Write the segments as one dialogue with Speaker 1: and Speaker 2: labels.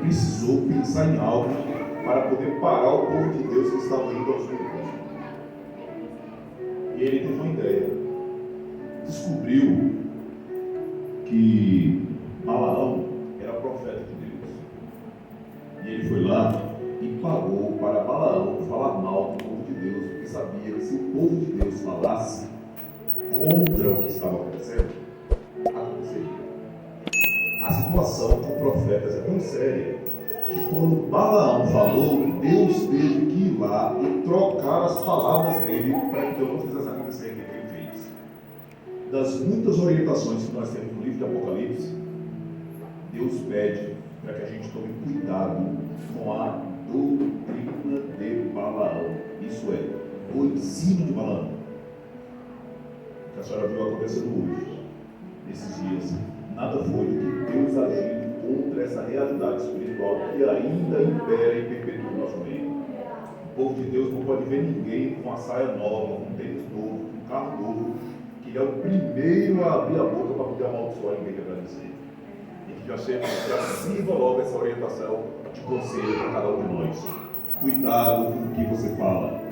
Speaker 1: precisou pensar em algo para poder parar o povo de Deus que estava indo aos lugares. E ele teve uma ideia. Descobriu que Balaão era profeta de Deus. E ele foi lá e pagou para Balaão falar mal do povo de Deus, porque sabia que se o povo de Deus falasse contra o que estava acontecendo, aconteceria. A situação com profetas é tão séria que quando Balaão falou, Deus teve que ir lá e trocar as palavras dele para que Deus não fizesse acontecer o que ele fez. Das muitas orientações que nós temos no livro de Apocalipse, Deus pede para que a gente tome cuidado com a doutrina de Balaão. Isso é, o ensino de Balaão. Que a senhora viu acontecendo hoje, nesses dias. Nada foi do que Deus agindo contra essa realidade espiritual que ainda impera e perpetua o nosso meio. O povo de Deus não pode ver ninguém com uma saia nova, com um tênis novo, com um carro novo, que ele é o primeiro a abrir a boca para poder amaldiçoar ninguém que agradecer. E que já sirva logo essa orientação de conselho para cada um de nós. Cuidado com o que você fala.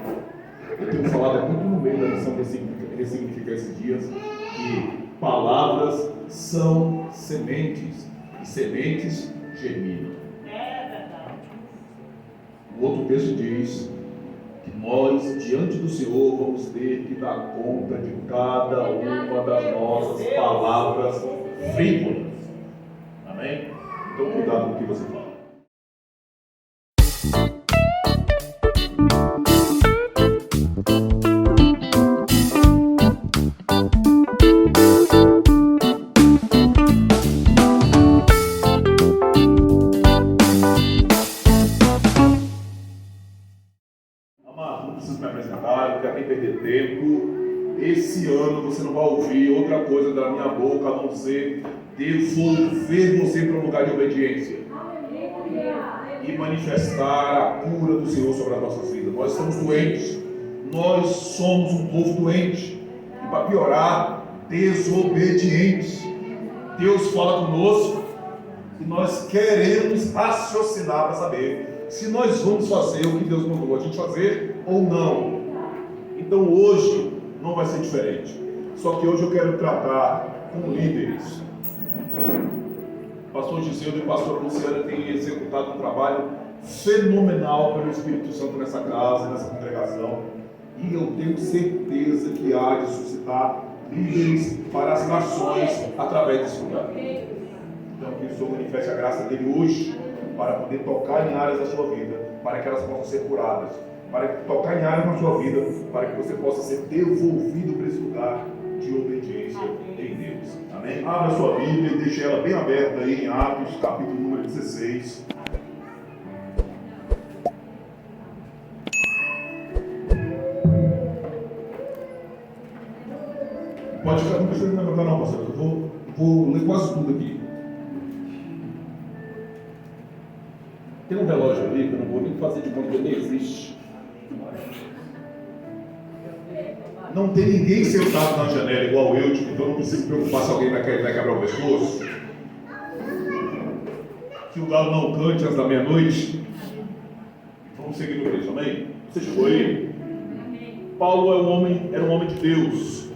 Speaker 1: Eu tenho falado muito no meio da lição ressignificar esses dias que palavras são sementes e sementes germinam.
Speaker 2: É verdade.
Speaker 1: O outro texto diz que nós, diante do Senhor, vamos ter que dar conta de cada uma das nossas palavras frívolas. Amém? Então, cuidado com o que você fala. Não preciso me apresentar, não quero nem perder tempo. Esse ano você não vai ouvir outra coisa da minha boca a não ser devolver você para um lugar de obediência e manifestar a cura do Senhor sobre as nossas vidas. Nós estamos doentes, nós somos um povo doente e, para piorar, desobedientes. Deus fala conosco e nós queremos raciocinar para saber se nós vamos fazer o que Deus mandou a gente fazer ou não. Então hoje não vai ser diferente. Só que hoje eu quero tratar com líderes. O pastor Giseu e o pastor Luciano têm executado um trabalho fenomenal pelo Espírito Santo nessa casa, nessa congregação. E eu tenho certeza que há de suscitar líderes para as nações através desse lugar. Então que o Senhor manifeste a graça dele hoje, para poder tocar em áreas da sua vida, para que elas possam ser curadas, para tocar em áreas na sua vida, para que você possa ser devolvido para esse lugar de obediência em Deus. Amém? Abra sua Bíblia e deixe ela bem aberta aí em Atos, capítulo número 16. Pode ficar, não precisa me levantar não, pastor. Eu vou ler quase tudo aqui. Tem um relógio ali que eu não vou nem fazer de conta que nem existe. Não tem ninguém sentado na janela igual eu, então eu não preciso me preocupar se alguém vai quebrar o pescoço. Que o galo não cante antes da meia-noite. Vamos seguir no texto, amém? Você chegou aí? Paulo era um homem de Deus.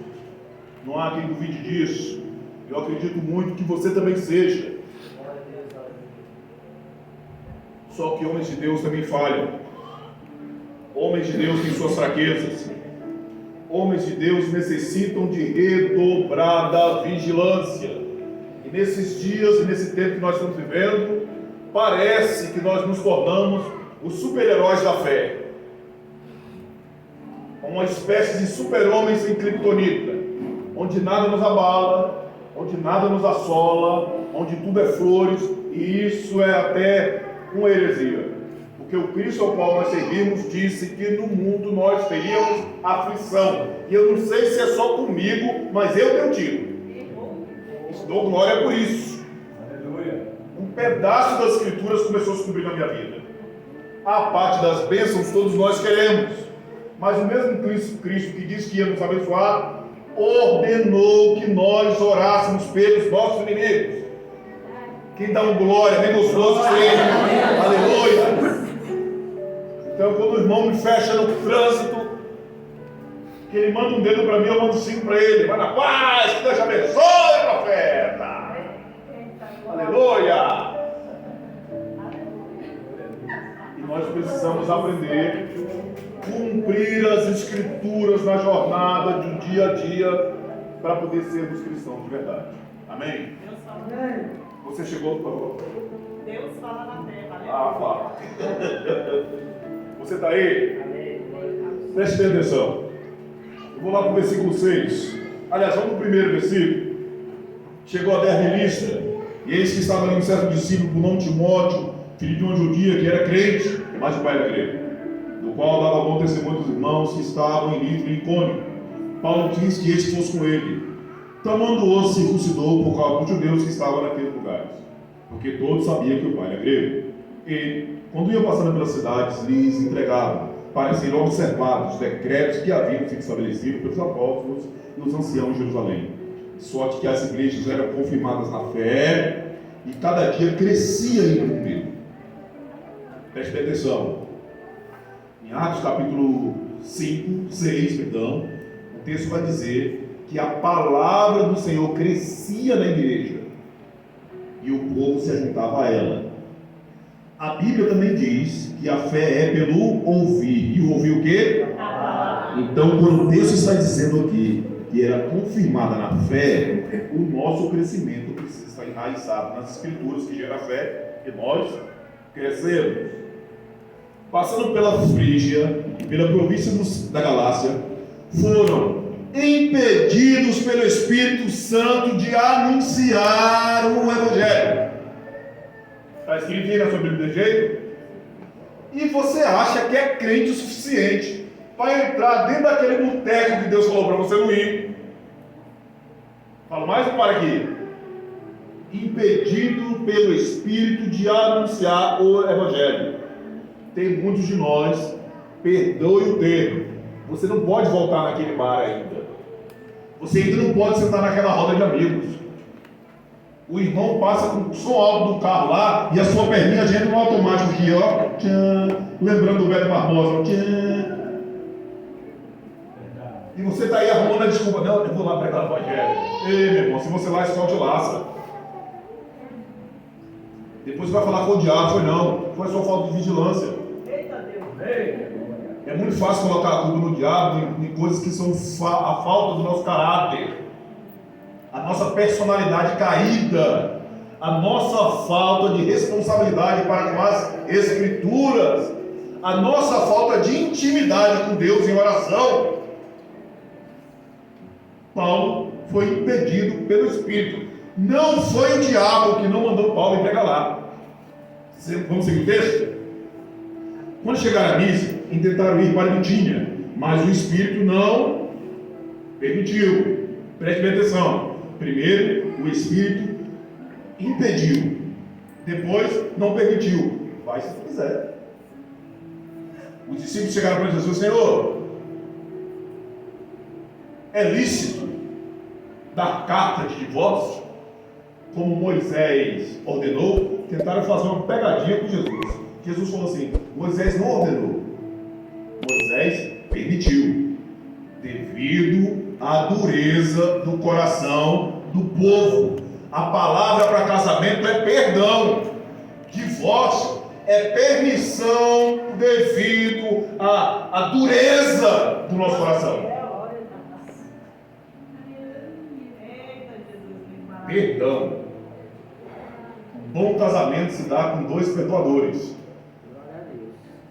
Speaker 1: Não há quem duvide disso. Eu acredito muito que você também seja. Só que homens de Deus também falham. Homens de Deus têm suas fraquezas. Homens de Deus necessitam de redobrada vigilância. E nesses dias e nesse tempo que nós estamos vivendo, parece que nós nos tornamos os super-heróis da fé. Uma espécie de super-homem sem criptonita, onde nada nos abala, onde nada nos assola, onde tudo é flores, e isso é até uma heresia, porque o Cristo ao qual nós servimos disse que no mundo nós teríamos aflição, e eu não sei se é só comigo, mas eu tenho tido. Dou glória por isso. Aleluia. Um pedaço das Escrituras começou a se cumprir na minha vida. A parte das bênçãos todos nós queremos, mas o mesmo Cristo que disse que ia nos abençoar, ordenou que nós orássemos pelos nossos inimigos. Quem dá um glória, bem gostoso seja. Aleluia. Então, quando o irmão me fecha no trânsito, que ele manda um dedo para mim, eu mando 5 para ele. Vai na paz, que Deus te abençoe, profeta. Aleluia. E nós precisamos aprender a cumprir as escrituras na jornada de um dia a dia para poder sermos cristãos de verdade. Amém?
Speaker 2: Deus fala.
Speaker 1: Você chegou, por favor?
Speaker 2: Deus fala na terra.
Speaker 1: Fala. Você está aí? Preste bem atenção. Eu vou lá para o versículo 6. Aliás, vamos para o primeiro versículo. Chegou a Derbe Listra, e eis que estava ali um certo discípulo por nome Timóteo, filho de uma judia, que era crente, mas de pai era grego, do qual dava bom testemunho dos irmãos que estavam em Listra e Icônio. Paulo quis que este fosse com ele. Tomando-o, circuncidou por causa dos judeus que estavam naqueles lugares, porque todos sabiam que o pai era grego. E, quando iam passando pelas cidades, lhes entregavam, para serem observados os decretos que haviam sido estabelecidos pelos apóstolos e os anciãos de Jerusalém. De sorte que as igrejas eram confirmadas na fé e cada dia crescia em número. Preste atenção. Em Atos capítulo 6, o texto vai dizer que a palavra do Senhor crescia na igreja e o povo se juntava a ela. A Bíblia também diz que a fé é pelo ouvir. E o ouvir o quê? Então, quando o texto está dizendo aqui que era confirmada na fé, o nosso crescimento precisa estar enraizado nas escrituras que gera fé, e nós crescemos. Passando pela Frígia e pela província da Galácia, foram impedidos pelo Espírito Santo de anunciar o Evangelho. Está escrito aí na sua Bíblia de jeito? E você acha que é crente o suficiente para entrar dentro daquele boteco que Deus falou para você não ir? Fala mais um para aqui. Impedido pelo Espírito de anunciar o Evangelho. Tem muitos de nós, perdoe o termo, você não pode voltar naquele bar ainda. Você ainda não pode sentar naquela roda de amigos. O irmão passa com o som alto do carro lá e a sua perninha já entra no automático aqui, ó. Tchan, lembrando do Beto Barbosa, tchan. E você está aí arrumando a desculpa. Não, eu vou lá pregar o Evangelho. Ei, meu irmão, se você lá, escolte laça. Depois você vai falar com o diabo, foi não. Foi só falta de vigilância.
Speaker 2: Eita Deus.
Speaker 1: É muito fácil colocar a culpa no diabo em coisas que são a falta do nosso caráter, a nossa personalidade caída, a nossa falta de responsabilidade para com as Escrituras, a nossa falta de intimidade com Deus em oração. Paulo foi impedido pelo Espírito. Não foi o diabo que não mandou Paulo ir pregar lá. Vamos seguir o texto? Quando chegaram a Mísia, tentaram ir para Bitínia, mas o Espírito não permitiu. Preste bem atenção. Primeiro, o Espírito impediu. Depois, não permitiu. Vai se quiser. Os discípulos chegaram para Jesus: Senhor, é lícito dar carta de divórcio, como Moisés ordenou? Tentaram fazer uma pegadinha com Jesus. Jesus falou assim: Moisés não ordenou, Moisés permitiu, devido à dureza do coração do povo. A palavra para casamento é perdão, divórcio é permissão devido à dureza do nosso coração. Perdão. Um bom casamento se dá com 2 perdoadores.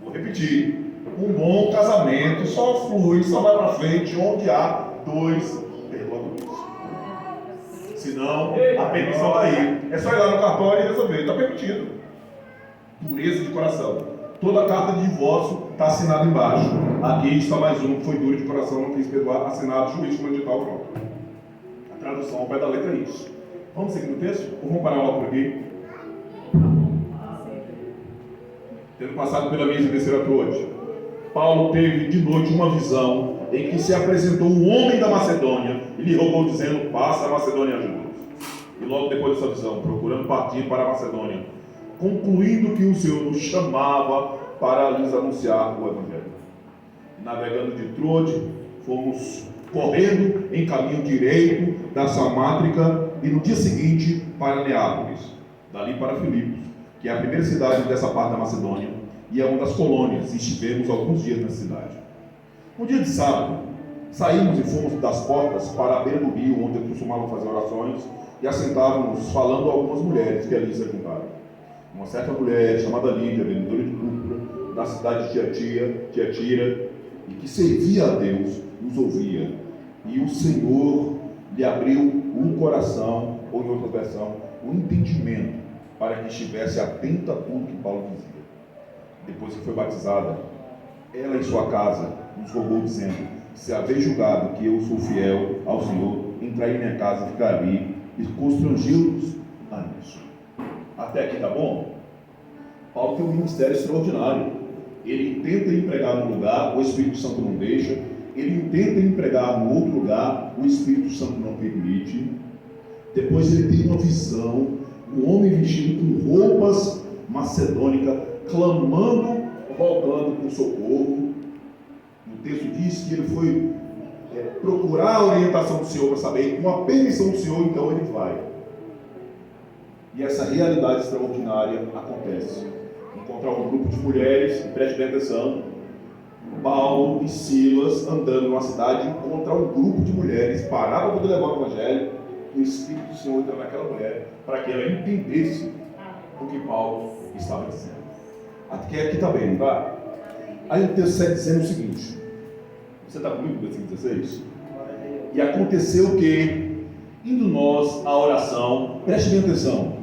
Speaker 1: Vou repetir. Um bom casamento só flui, só vai para frente onde há 2 perdoadores. Senão, a permissão está aí. É só ir lá no cartório e resolver. Está permitido. Dureza de coração. Toda carta de divórcio está assinada embaixo. Aqui está mais um que foi duro de coração, não quis perdoar, assinado, juiz com edital, pronto. A tradução ao pé da letra é isso. Vamos seguir no texto? Ou vamos parar logo por aqui? Tendo passado pela minha terceira hoje, Paulo teve de noite uma visão em que se apresentou um homem da Macedônia e lhe rogou dizendo: passa a Macedônia ajuda. E logo depois dessa visão, procurando partir para a Macedônia, concluindo que o Senhor nos chamava para lhes anunciar o Evangelho. Navegando de Troade, fomos correndo em caminho direito da Samátrica e no dia seguinte para Neápolis, dali para Filipos, que é a primeira cidade dessa parte da Macedônia e é uma das colônias, e estivemos alguns dias na cidade. No dia de sábado, saímos e fomos das portas para a beira do rio, onde costumavam fazer orações, e assentávamos falando a algumas mulheres que ali se juntaram. Uma certa mulher chamada Lídia, vendedora de púrpura, da cidade de Tiatira, e que servia a Deus, nos ouvia. E o Senhor lhe abriu o coração, ou em outra versão, o entendimento, para que estivesse atenta a tudo que Paulo dizia. Depois que foi batizada, ela em sua casa nos rogou, dizendo: se haver julgado que eu sou fiel ao Senhor, entrai em minha casa, ficar ali, e constrangê-los a isso. Até aqui tá bom? Paulo tem um ministério extraordinário. Ele tenta empregar num lugar, o Espírito Santo não deixa. Ele tenta empregar no outro lugar, o Espírito Santo não permite. Depois ele tem uma visão, um homem vestido com roupas macedônicas, clamando, rogando por socorro. O texto diz que ele foi procurar a orientação do Senhor para saber, com a permissão do Senhor, então ele vai. E essa realidade extraordinária acontece. Encontrar um grupo de mulheres, preste bem atenção, Paulo e Silas andando numa cidade, encontrar um grupo de mulheres, parar para poder levar o Evangelho, e o Espírito do Senhor entra naquela mulher, para que ela entendesse o que Paulo estava dizendo. Aqui está bem, não está? Aí o texto está dizendo o seguinte, você está comigo no versículo 16? E aconteceu que, indo nós à oração, preste bem atenção,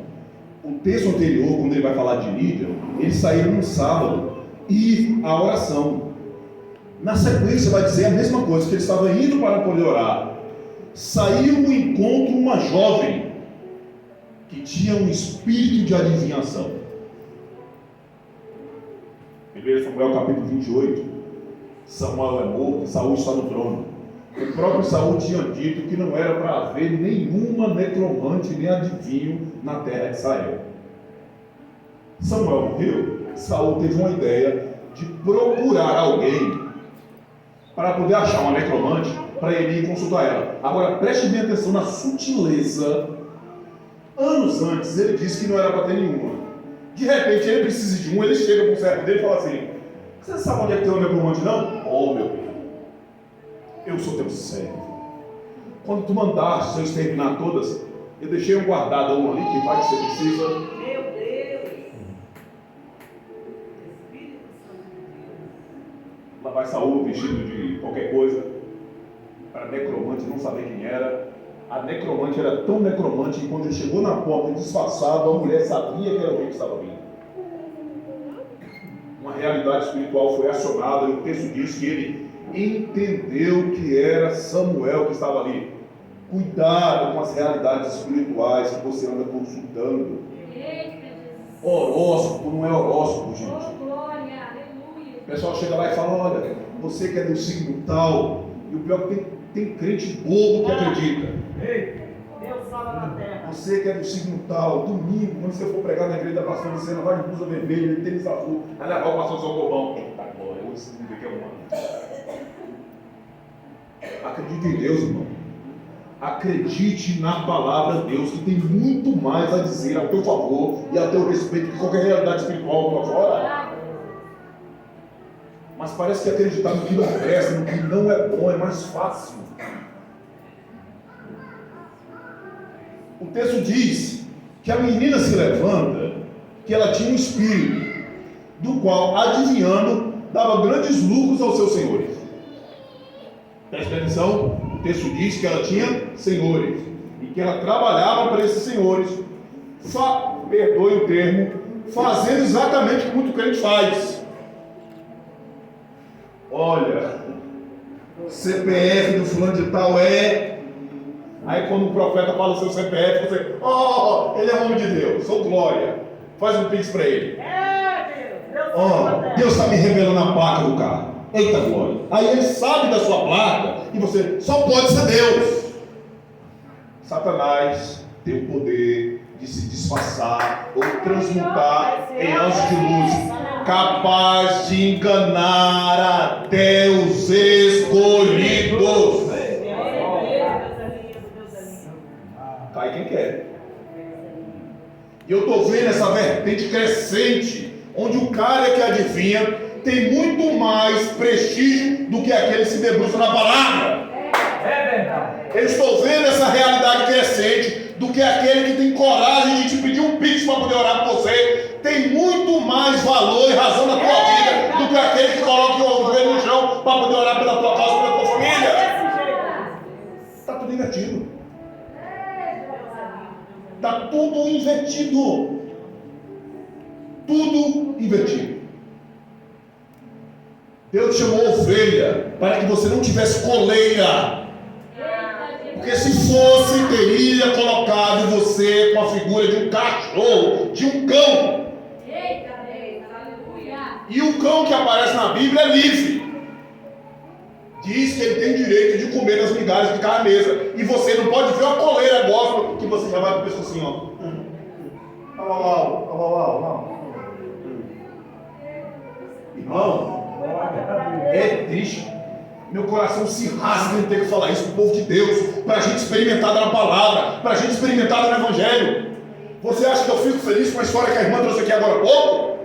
Speaker 1: o texto anterior, quando ele vai falar de Lídia, eles saíram no sábado e a oração. Na sequência vai dizer a mesma coisa, que ele estava indo para poder orar. Saiu no encontro uma jovem que tinha um espírito de adivinhação. 1 Samuel capítulo 28, Samuel é morto, Saul está no trono. O próprio Saul tinha dito que não era para haver nenhuma necromante nem adivinho na terra de Israel. Samuel morreu, Saul teve uma ideia de procurar alguém para poder achar uma necromante para ele ir consultar ela. Agora preste bem atenção na sutileza. Anos antes ele disse que não era para ter nenhuma. De repente ele precisa de um, ele chega para o servo dele e fala assim: você sabe onde é que tem um necromante não? Oh meu Deus, eu sou teu servo. Quando tu mandaste eu exterminar todas, eu deixei um guardado um ali que vai que você precisa.
Speaker 2: Meu Deus! Espírito Santo de Deus.
Speaker 1: Lá vai Saul vestido de qualquer coisa, para necromante não saber quem era. A necromante era tão necromante que quando ele chegou na porta disfarçado, a mulher sabia que era o rei que estava vindo. Uma realidade espiritual foi acionada e o texto diz que ele entendeu que era Samuel que estava ali. Cuidado com as realidades espirituais que você anda consultando. Horóscopo não é horóscopo, gente. O pessoal chega lá e fala: olha, você que é do signo tal, e o pior é que tem crente bobo que acredita.
Speaker 2: Deus fala na terra.
Speaker 1: Você que é do signo tal, domingo, quando você for pregar na igreja da pastora, você não vai de blusa vermelha, tênis azul, vai levar o pastor São Gobão. Eita glória, hoje esse mundo aqui é humano. Acredite em Deus, irmão. Acredite na palavra de Deus, que tem muito mais a dizer ao teu favor e a teu respeito que qualquer realidade espiritual lá fora. Mas parece que acreditar no que não presta, no que não é bom, é mais fácil. O texto diz que a menina se levanta, que ela tinha um espírito, do qual, adivinhando, dava grandes lucros aos seus senhores. Presta atenção, o texto diz que ela tinha senhores, e que ela trabalhava para esses senhores, perdoe o termo, fazendo exatamente o que muito crente faz. Olha, CPF do fulano de tal é... Aí quando o profeta fala o seu CPF, você... Oh, ele é homem de Deus, sou glória. Faz um pix para ele. Deus está me revelando a placa do carro. Eita glória. Aí ele sabe da sua placa e você... Só pode ser Deus. Satanás tem o poder de se disfarçar ou transmutar em anjo de luz, capaz de enganar até os escolhidos. Cai quem quer. E eu estou vendo essa vertente crescente, onde o cara que adivinha tem muito mais prestígio do que aquele que se debruça na palavra.
Speaker 3: É verdade.
Speaker 1: Eu estou vendo essa realidade crescente do que aquele que tem coragem de te pedir um pix para poder orar por você. Tem muito mais valor e razão na tua vida do que aquele que coloca o joelho no chão para poder orar pela tua causa, pela tua família. Está tudo invertido. Está tudo invertido. Tudo invertido. Deus chamou ovelha para que você não tivesse coleira. Porque se fosse, teria colocado você com a figura de um cachorro, de um cão. E o cão que aparece na Bíblia é livre. Diz que ele tem direito de comer as migalhas de cada mesa. E você não pode ver uma coleira gospel que você já vai para o pessoal assim, ó. Irmão, é triste. Meu coração se rasga em ter que falar isso para o povo de Deus, para a gente experimentar na palavra, para a gente experimentar no Evangelho. Você acha que eu fico feliz com a história que a irmã trouxe aqui agora há pouco?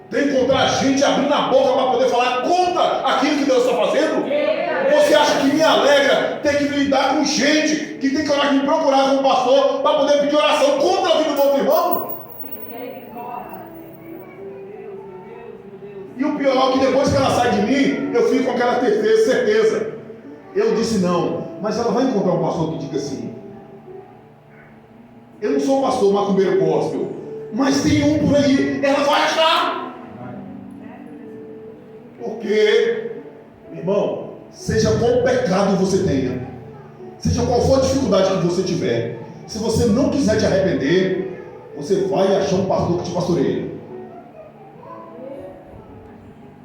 Speaker 1: De encontrar gente abrindo a boca para poder falar contra aquilo que Deus está fazendo? Você acha que me alegra ter que lidar com gente que tem coragem de me procurar como pastor para poder pedir oração contra a vida do outro irmão? E o pior é que depois que ela sai de mim, eu fico com aquela certeza. Eu disse não, mas ela vai encontrar um pastor que diga assim: eu não sou pastor macumbeiro gospel, mas tem um por aí, ela vai achar. Porque, irmão, seja qual pecado você tenha, seja qual for a dificuldade que você tiver, se você não quiser te arrepender, você vai achar um pastor que te pastoreie.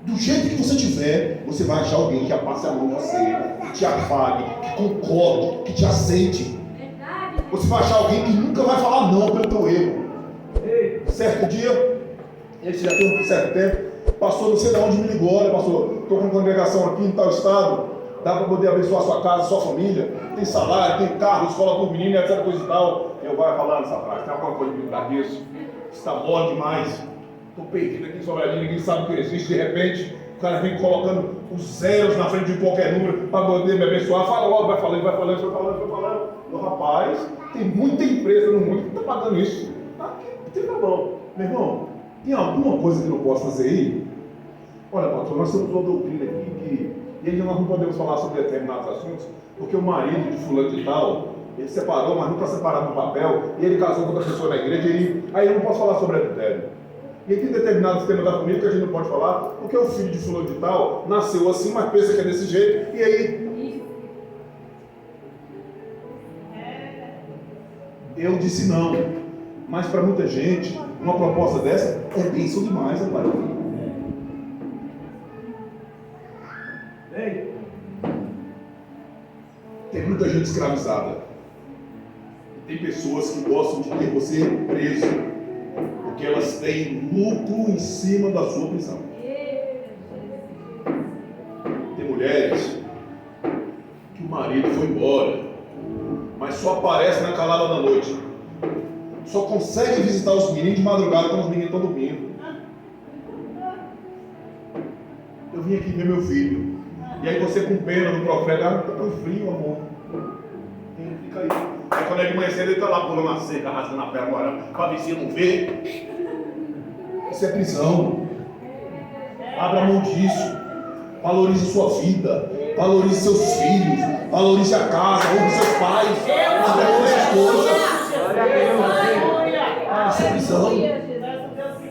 Speaker 1: Do jeito que você tiver, você vai achar alguém que passe a mão em você, que te afague, que concorde, que te aceite. Você vai achar alguém que nunca vai falar não pelo teu erro. Certo dia, ele já tem um certo tempo, pastor, não sei de onde me ligou, olha pastor, estou com uma congregação aqui em tal estado, dá para poder abençoar a sua casa, a sua família, tem salário, tem carro, escola para o menino, etc, coisa e tal. Eu vou falar nessa frase, tem alguma coisa que me dá disso? Está mole demais. Estou perdido aqui em Sobradinho, ninguém sabe que existe. De repente, o cara vem colocando os zeros na frente de qualquer número para poder me abençoar. Fala logo, vai falando. Meu rapaz, tem muita empresa no mundo que está pagando isso. Tá bom. Meu irmão, tem alguma coisa que eu posso fazer aí? Olha, pastor, nós temos uma doutrina aqui e nós não podemos falar sobre determinados assuntos, porque o marido de fulano de tal, ele separou, mas não está separado no papel, e ele casou com outra pessoa na igreja, aí eu não posso falar sobre adultério. E tem determinados temas da família que a gente não pode falar, porque o filho de fulano de tal nasceu assim, mas pensa que é desse jeito, e aí... Eu disse não, mas para muita gente, uma proposta dessa é bênção demais, rapaz. Tem muita gente escravizada. Tem pessoas que gostam de ter você preso, porque elas têm lucro em cima da sua prisão. Tem mulheres que o marido foi embora, mas só aparece na calada da noite. Só consegue visitar os meninos de madrugada quando os meninos estão dormindo. Eu vim aqui ver meu filho. E aí você com pena do profeta, está tão frio, amor. Fica aí. Aí quando é de manhã cedo, ele está lá pulando a seca, rasgando a perna, para ver se não vê. Isso é prisão. Abra mão disso. Valorize sua vida. Valorize seus filhos. Valorize a casa. Honre seus pais. Abra mão dessas coisas. Isso é prisão.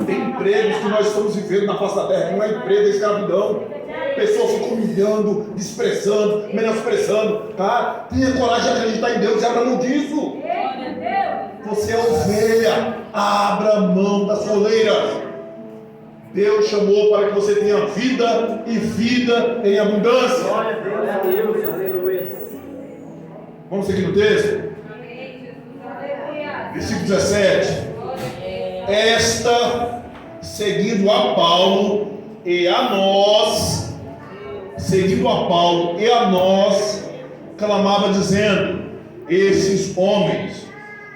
Speaker 1: Tem empregos que nós estamos vivendo na face da terra. Não é emprego, é escravidão. Pessoas ficam humilhando, desprezando, menosprezando, tá? Tenha coragem de acreditar em Deus e abra mão disso. Você é ovelha, abra mão das coleiras. Deus chamou para que você tenha vida e vida em abundância.
Speaker 3: Glória a Deus, aleluia.
Speaker 1: Vamos seguir no texto? Versículo 17. Esta, seguindo a Paulo e a nós, clamava dizendo: esses homens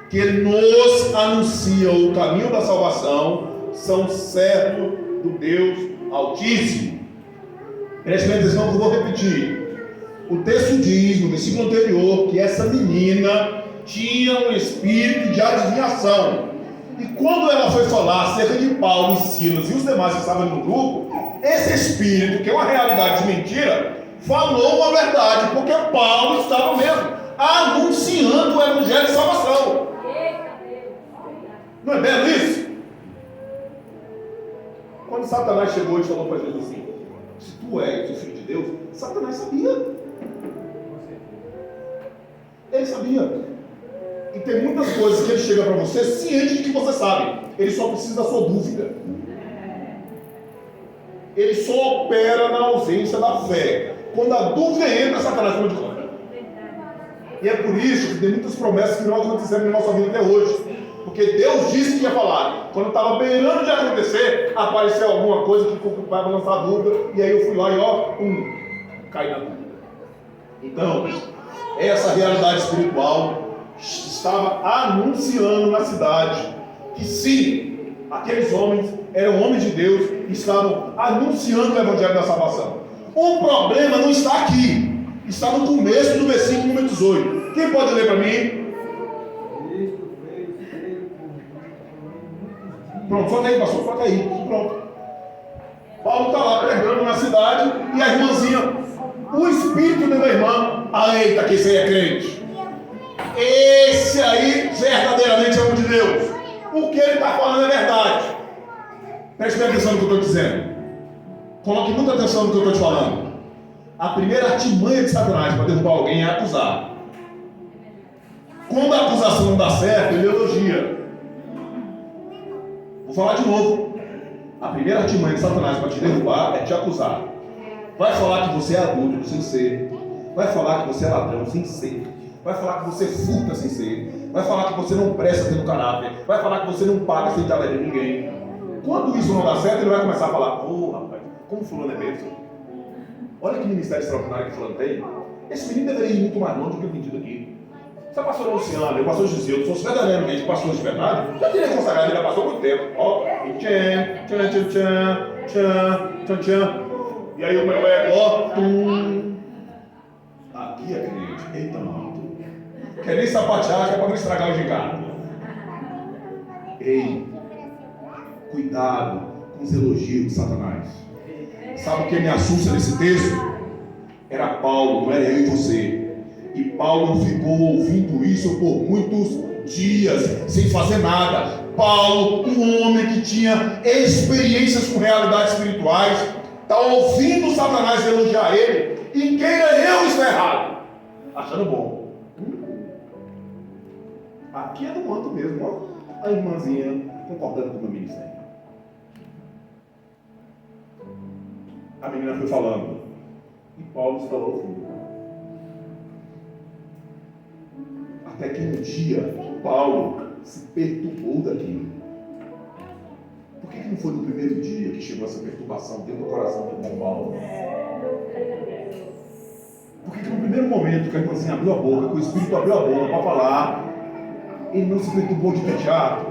Speaker 1: que nos anunciam o caminho da salvação são servos do Deus Altíssimo. Preste atenção que eu vou repetir. O texto diz, no versículo anterior, que essa menina tinha um espírito de adivinhação. E quando ela foi falar acerca de Paulo e Silas e os demais que estavam no grupo, esse espírito, que é uma realidade de mentira, falou uma verdade, porque Paulo estava mesmo anunciando o evangelho de salvação. Não é belo isso? Quando Satanás chegou e falou para Jesus assim: se tu és o Filho de Deus, Satanás sabia. Ele sabia. E tem muitas coisas que ele chega para você ciente de que você sabe. Ele só precisa da sua dúvida. Ele só opera na ausência da fé. Quando a dúvida entra, Satanás toma de conta. E é por isso que tem muitas promessas que não aconteceram na nossa vida até hoje. Porque Deus disse que ia falar. Quando estava beirando de acontecer, apareceu alguma coisa que vai lançar dúvida. E aí eu fui lá e caí na dúvida. Então, essa realidade espiritual estava anunciando na cidade que sim, aqueles homens eram homens de Deus e estavam anunciando o evangelho da salvação. O problema não está aqui, está no começo do versículo número 18. Quem pode ler para mim? Pronto, solta aí, pastor, solta aí. Pronto. Paulo está lá pregando na cidade e a irmãzinha, o espírito da irmã, eita, que esse aí é crente. Esse aí verdadeiramente é homem de Deus. O que ele está falando é verdade. Preste bem atenção no que eu estou dizendo. Coloque muita atenção no que eu estou te falando. A primeira artimanha de Satanás para derrubar alguém é acusar. Quando a acusação não dá certo, ele elogia. Vou falar de novo. A primeira artimanha de Satanás para te derrubar é te acusar. Vai falar que você é adúltero sem ser. Vai falar que você é ladrão sem ser. Vai falar que você furta sem ser. Vai falar que você não presta tendo caráter. Vai falar que você não paga sem estar devendo ninguém. Quando isso não dá certo, ele vai começar a falar: rapaz, como fulano é bênção. Olha que ministério extraordinário que fulano tem. Esse menino deveria ir muito mais longe do que o pedido aqui. Se a pastora Luciana e o pastor Giseu fossem verdadeiramente pastores de verdade, já teria consagrado ele a pastor há muito tempo. Ó, e tchan. E aí o meu ego, aqui é crente. Eita, mano. Quer nem sapatear, que é para não estragar o gingado. Ei, cuidado com os elogios de Satanás. Sabe o que me assusta nesse texto? Era Paulo, não era eu e você. E Paulo ficou ouvindo isso por muitos dias, sem fazer nada. Paulo, um homem que tinha experiências com realidades espirituais, está ouvindo Satanás elogiar ele, e queira eu estar errado, achando bom. Aqui é do manto mesmo, ó. A irmãzinha concordando com o meu ministério. A menina foi falando, e Paulo estava ouvindo. Até que um dia, Paulo se perturbou daquilo. Por que não foi no primeiro dia que chegou essa perturbação dentro do coração do irmão Paulo? Por que no primeiro momento que a irmãzinha abriu a boca, que o Espírito abriu a boca para falar, ele não se perturbou de imediato?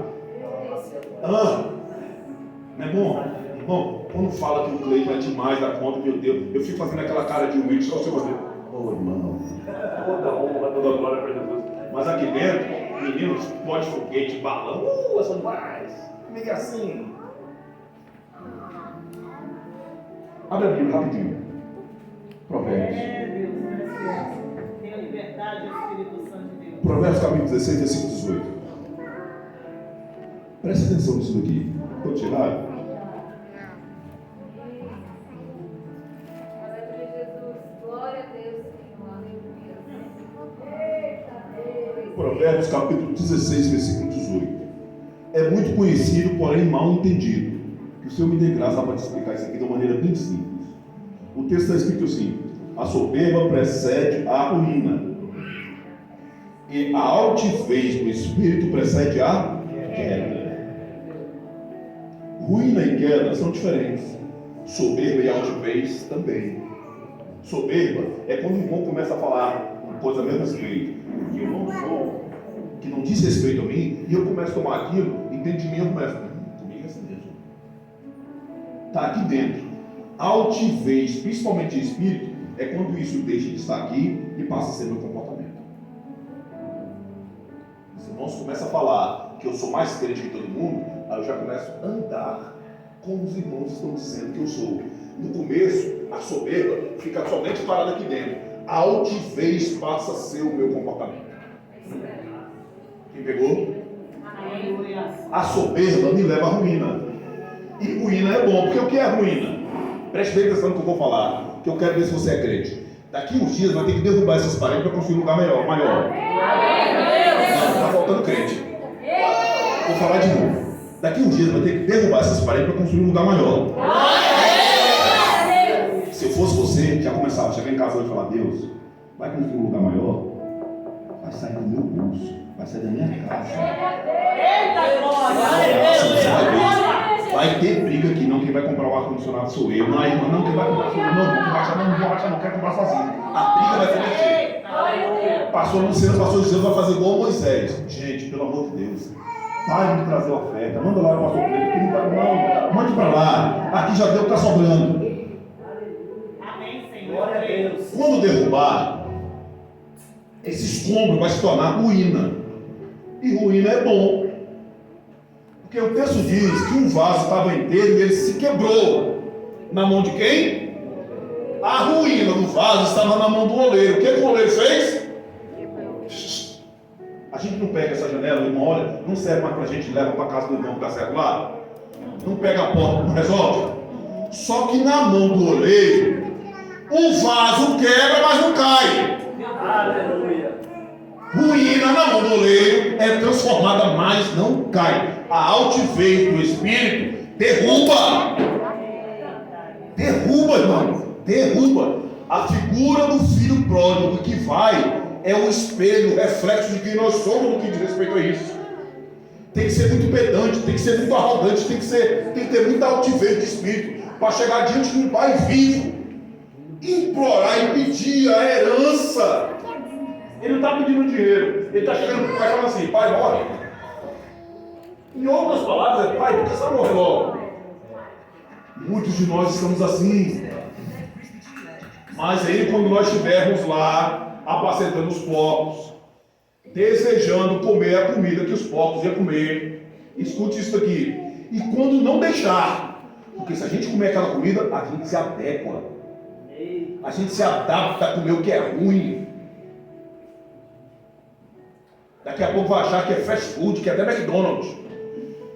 Speaker 1: Não é bom? Irmão, quando fala que o Cleiton é demais da conta, meu Deus, eu fico fazendo aquela cara de humilde, só você fazer: irmão, toda honra, toda glória para Jesus. Mas aqui dentro, meninos, pode foguete, balão, são demais. Comigo é assim. Abre a Bíblia rapidinho. Provérbios.
Speaker 2: Tenha liberdade, Espírito Santo de Deus.
Speaker 1: Provérbios capítulo 16, versículo 18. Presta atenção nisso daqui. Pode tirar? Provérbios capítulo 16, versículo 18. É muito conhecido, porém mal entendido. Que o Senhor me dê graça para te explicar isso aqui de uma maneira bem simples. O texto está escrito assim: a soberba precede a ruína, E a altivez do espírito precede a queda. Ruína e queda são diferentes. Soberba e altivez também. Soberba é quando o irmão começa a falar uma coisa a meu respeito, que eu não sou, que não diz respeito a mim, e eu começo a tomar aquilo, e dentro de mim eu começo, comigo é assim mesmo. Está aqui dentro. Altivez, principalmente de espírito, é quando isso deixa de estar aqui e passa a ser meu comportamento. Os irmãos começam a falar que eu sou mais crente que todo mundo, aí eu já começo a andar como os irmãos estão dizendo que eu sou. No começo, a soberba fica somente parada aqui dentro. A altivez passa a ser o meu comportamento. Quem pegou? A soberba me leva à ruína. E ruína é bom, porque o que é ruína? Preste bem atenção no que eu vou falar, que eu quero ver se você é crente. Daqui uns dias vai ter que derrubar essas paredes para construir um lugar maior. Não, está faltando crente. Vou falar de novo. Daqui uns dias vai ter que derrubar essas paredes para construir um lugar maior. Se eu fosse você, já começava a chegar em casa e falar: Deus, vai construir um lugar maior? Vai sair do meu bolso, vai sair da minha casa. Vai ter briga aqui, não. Quem vai comprar o ar-condicionado sou eu. Não, irmã, não, quem vai comprar sou eu. Não, não vou achar, não quero comprar sozinho. A briga vai ser. Pastor Luciano, pastor José vai fazer igual Moisés. Gente, pelo amor de Deus, pare de trazer oferta. Manda lá o pastor Pedro, que não, mande para lá. Aqui já deu, está sobrando.
Speaker 2: Amém, Senhor. Glória a Deus.
Speaker 1: Quando derrubar, esse escombro vai se tornar ruína. E ruína é bom. Porque o texto diz que um vaso estava inteiro e ele se quebrou. Na mão de quem? A ruína do vaso estava na mão do oleiro. O que o oleiro fez? A gente não pega essa janela, o irmão olha, não serve mais para a gente, leva para casa do irmão que dá certo lá. Não pega a porta, não resolve. Só que na mão do oleiro, o vaso quebra, mas não cai.
Speaker 3: Aleluia.
Speaker 1: Ruína na mão do oleiro é transformada, mas não cai. A altivez do espírito derruba. Derruba, irmão. Derruba. A figura do filho pródigo que vai é o espelho, o reflexo de quem nós somos no que diz respeito a isso. Tem que ser muito pedante, tem que ser muito arrogante, tem que ter muita altivez de espírito para chegar diante de um pai vivo, implorar e pedir a herança. Ele não está pedindo dinheiro, ele está chegando para o pai e falando assim: pai, morre. Em outras palavras, é: pai, por que você não morre logo? Muitos de nós estamos assim. Mas aí, quando nós estivermos lá, apacentando os porcos, desejando comer a comida que os porcos iam comer, escute isso aqui. E quando não deixar, porque se a gente comer aquela comida, a gente se adequa. A gente se adapta a comer o que é ruim. Daqui a pouco vai achar que é fast food, que é até McDonald's.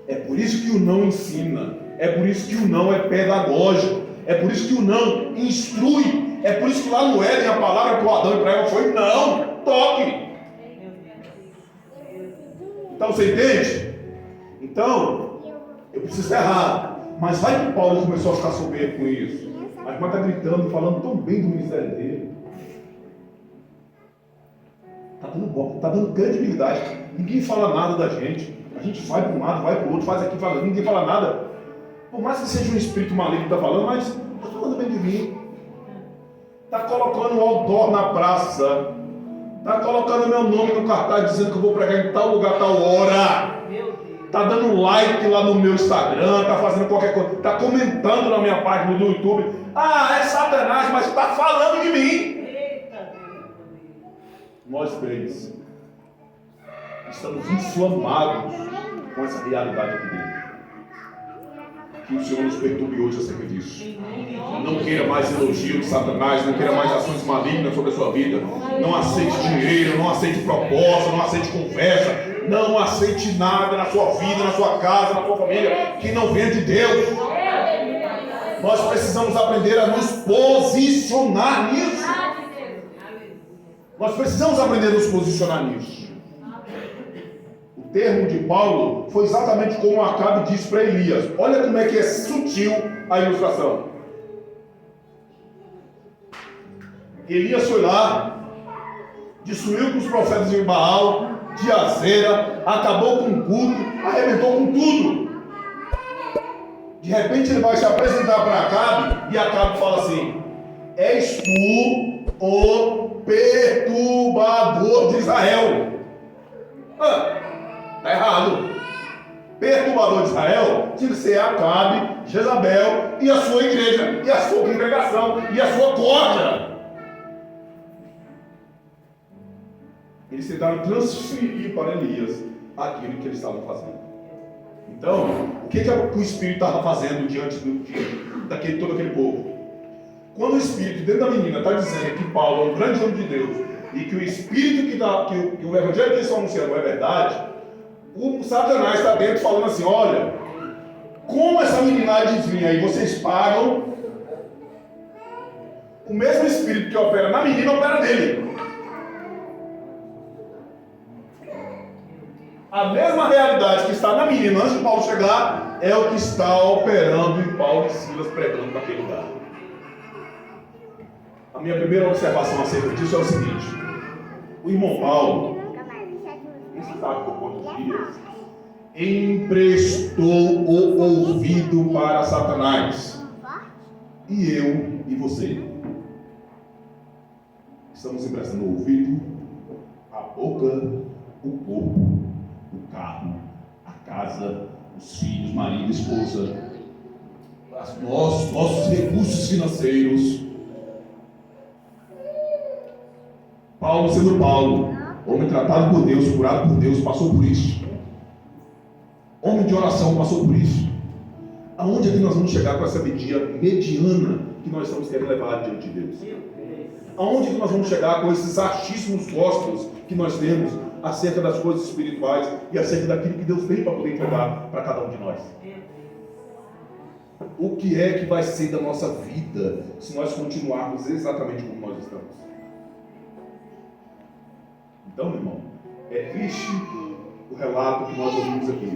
Speaker 1: É por isso que o não ensina. É por isso que o não é pedagógico. É por isso que o não instrui. É por isso que lá no Éden a palavra para o Adão e para Eva foi: não toque. Então você entende? Então, eu preciso errar. Mas vai que Paulo começou a ficar soberbo com isso. A irmã está gritando, falando tão bem do ministério dele. Está dando bom, está dando credibilidade. Ninguém fala nada da gente. A gente vai para um lado, vai para o outro, faz aqui, faz ali, ninguém fala nada. Por mais que seja um espírito maligno que está falando, mas está falando bem de mim. Está colocando o outdoor na praça. Está colocando meu nome no cartaz dizendo que eu vou pregar em tal lugar, tal hora. Está dando like lá no meu Instagram, está fazendo qualquer coisa, está comentando na minha página do YouTube. Ah, é Satanás, mas está falando de mim. Nós três estamos inflamados com essa realidade aqui dentro. Que o Senhor nos perturbe hoje acerca disso. Não queira mais elogio de Satanás, não queira mais ações malignas sobre a sua vida. Não aceite dinheiro, não aceite proposta, não aceite conversa, não aceite nada na sua vida, na sua casa, na sua família, que não venha de Deus. Nós precisamos aprender a nos posicionar nisso. Nós precisamos aprender a nos posicionar nisso. O termo de Paulo foi exatamente como Acabe disse para Elias. Olha como é que é sutil a ilustração. Elias foi lá, destruiu com os profetas de Baal, de Azera, acabou com o culto, arrebentou com tudo. De repente ele vai se apresentar para Acabe e Acabe fala assim: és tu o perturbador de Israel. Está errado. Perturbador de Israel tinha que ser Acabe, Jezabel e a sua igreja, e a sua congregação, e a sua corda. Eles tentaram transferir para Elias aquilo que eles estavam fazendo. Então, o que o Espírito estava fazendo diante daquele, todo aquele povo? Quando o Espírito dentro da menina está dizendo que Paulo é um grande homem de Deus e que o Espírito que o Evangelho que eles estão anunciando é verdade, o Satanás está dentro falando assim: olha, como essa menina adivinha aí, vocês pagam, o mesmo Espírito que opera na menina opera nele. A mesma realidade que está na menina antes de Paulo chegar é o que está operando em Paulo e Silas pregando naquele lugar. A minha primeira observação acerca disso é o seguinte: o irmão Paulo, está por quantos dias, emprestou o ouvido para Satanás. E eu e você estamos emprestando o ouvido, a boca, o corpo, o carro, a casa, os filhos, marido, esposa, nossos recursos financeiros. Paulo, sendo Paulo, homem tratado por Deus, curado por Deus, passou por isso. Homem de oração passou por isso. Aonde é que nós vamos chegar com essa medida mediana que nós estamos querendo levar diante de Deus? Aonde é que nós vamos chegar com esses achismos gostos que nós temos acerca das coisas espirituais e acerca daquilo que Deus tem para poder entregar para cada um de nós? O que é que vai ser da nossa vida se nós continuarmos exatamente como nós estamos? Então, meu irmão, é triste o relato que nós ouvimos aqui.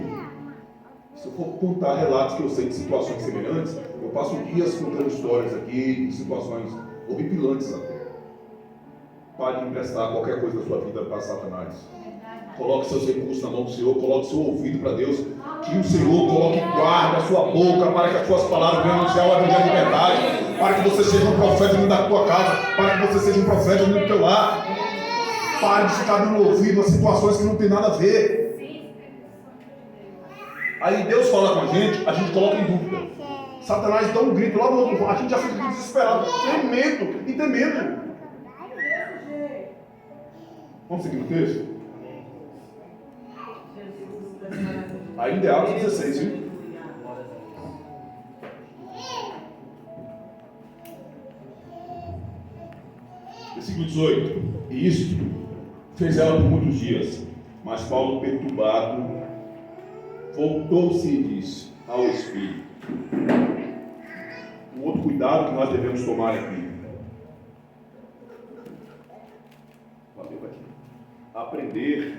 Speaker 1: Se eu for contar relatos que eu sei de situações semelhantes, eu passo dias contando histórias aqui, de situações horripilantes até. Pare de emprestar qualquer coisa da sua vida para Satanás. Coloque seus recursos na mão do Senhor, coloque seu ouvido para Deus, que o Senhor coloque guarda a sua boca, para que as suas palavras venham anunciar o evangelho de verdade, para que você seja um profeta dentro da tua casa, para que você seja um profeta dentro do teu lar. Pare de ficar dando ouvido a situações que não tem nada a ver. Aí Deus fala com a gente coloca em dúvida. Satanás dá um grito lá no outro lado, a gente já fica desesperado, tem medo e tem medo. Vamos seguir no texto? Ainda é Atos 16, viu? Versículo 18. E isto fez ela por muitos dias, mas Paulo, perturbado, voltou-se e disse ao Espírito. Um outro cuidado que nós devemos tomar aqui. Aprender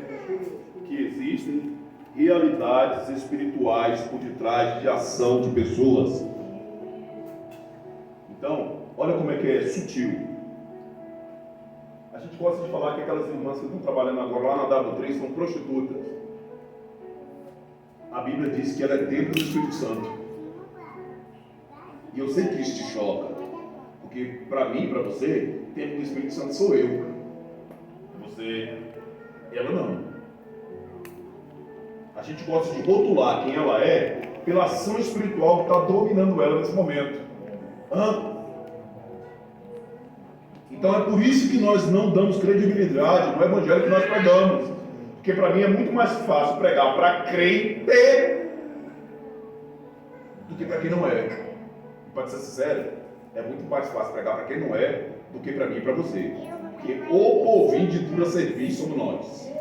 Speaker 1: que existem realidades espirituais por detrás de ação de pessoas. Então, olha como é que é sutil. A gente gosta de falar que aquelas irmãs que estão trabalhando agora lá na W3 são prostitutas. A Bíblia diz que ela é templo do Espírito Santo. E eu sei que isso te choca, porque para mim, para você, templo do Espírito Santo sou eu. Você, ela não. A gente gosta de rotular quem ela é pela ação espiritual que está dominando ela nesse momento. Então é por isso que nós não damos credibilidade no evangelho que nós pregamos. Porque para mim é muito mais fácil pregar para crente do que para quem não é. Pode ser sincero, é muito mais fácil pregar para quem não é do que para mim e para você. Porque o povinho de dura serviço somos nós.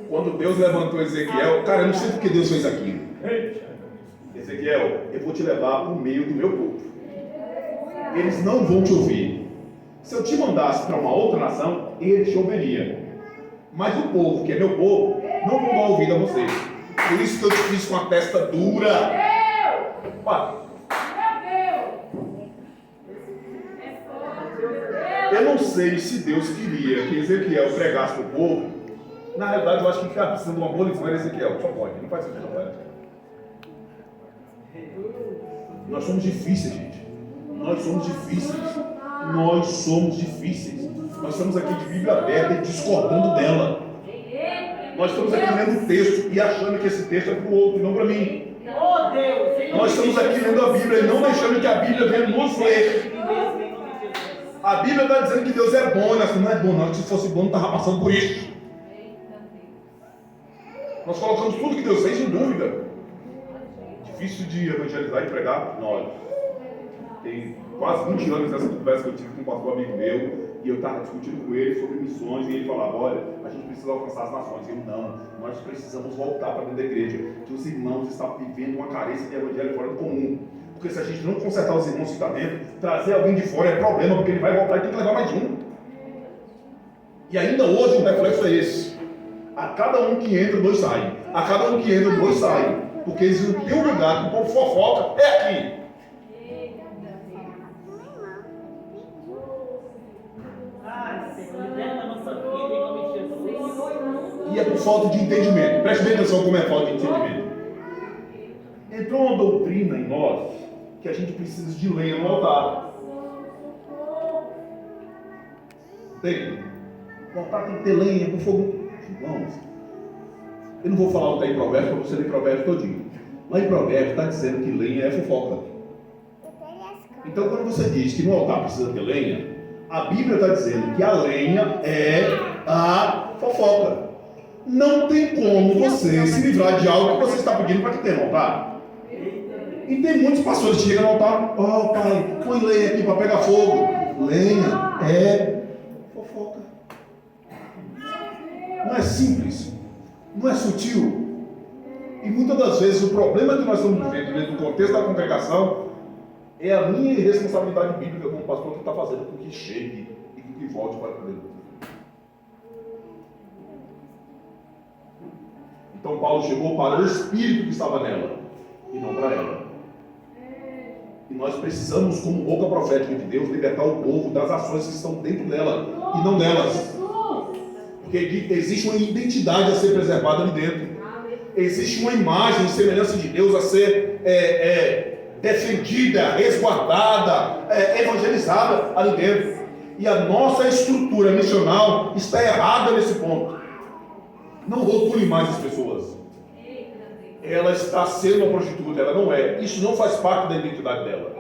Speaker 1: Quando Deus levantou Ezequiel, cara, eu não sei porque Deus fez aquilo. Ezequiel, eu vou te levar para o meio do meu povo. Eles não vão te ouvir. Se eu te mandasse para uma outra nação, eles te ouviriam. Mas o povo, que é meu povo, não vão dar ouvido a vocês. Por isso que eu te fiz com a testa dura. Eu não sei se Deus queria que Ezequiel pregasse para o povo. Na realidade, eu acho que ficava precisando de uma boa lição era Ezequiel. Só pode, não faz sentido, não é? Nós somos difíceis, gente. Nós somos difíceis. Nós somos difíceis. Nós estamos aqui de Bíblia aberta e discordando dela. Nós estamos aqui lendo o texto e achando que esse texto é para o outro e não para mim.
Speaker 2: Oh, Deus,
Speaker 1: nós estamos aqui lendo a Bíblia e não deixando que a Bíblia venha nos ler. A Bíblia está dizendo que Deus é bom, mas não é bom, não. Se fosse bom, não estava passando por isso. Nós colocamos tudo que Deus fez em dúvida. Difícil de evangelizar e pregar? Nós. Tem quase 20 anos essa conversa que eu tive com um pastor amigo meu, e eu estava discutindo com ele sobre missões, e ele falava, olha, a gente precisa alcançar as nações. E eu, não, nós precisamos voltar para dentro da igreja, que os irmãos estão vivendo uma carência de evangelho fora do comum. Porque se a gente não consertar os irmãos que estão dentro, trazer alguém de fora é problema, porque ele vai voltar e tem que levar mais um. E ainda hoje o reflexo é esse. A cada um que entra, dois saem. A cada um que entra, dois saem. Porque eles não têm um lugar que o povo fofoca, é aqui. E é por falta de entendimento. Preste bem atenção como é falta de entendimento. Entrou uma doutrina em nós que a gente precisa de lenha no altar. Tem. O altar tem que ter lenha com fogo. Irmãos, eu não vou falar o que está em Provérbios para você ler Provérbios todinho. Lá em Provérbios está dizendo que lenha é fofoca. Então quando você diz que no altar precisa ter lenha, a Bíblia está dizendo que a lenha é a fofoca. Não tem como você se livrar de algo que você está pedindo para que tenha no altar. E tem muitos pastores que chegam no altar, ó pai, põe lenha aqui para pegar fogo. Lenha é fofoca. Não é simples, não é sutil. E muitas das vezes o problema que nós estamos vivendo dentro do contexto da congregação é a minha irresponsabilidade bíblica como pastor que está fazendo com que chegue e com que volte para Deus. Então Paulo chegou para o Espírito que estava nela e não para ela. E nós precisamos, como boca profética de Deus, libertar o povo das ações que estão dentro dela e não delas. Porque existe uma identidade a ser preservada ali dentro. Existe uma imagem e semelhança de Deus a ser defendida, resguardada, evangelizada ali dentro. E a nossa estrutura missional está errada nesse ponto. Não rotule mais as pessoas. Ela está sendo uma prostituta, ela não é. Isso não faz parte da identidade dela.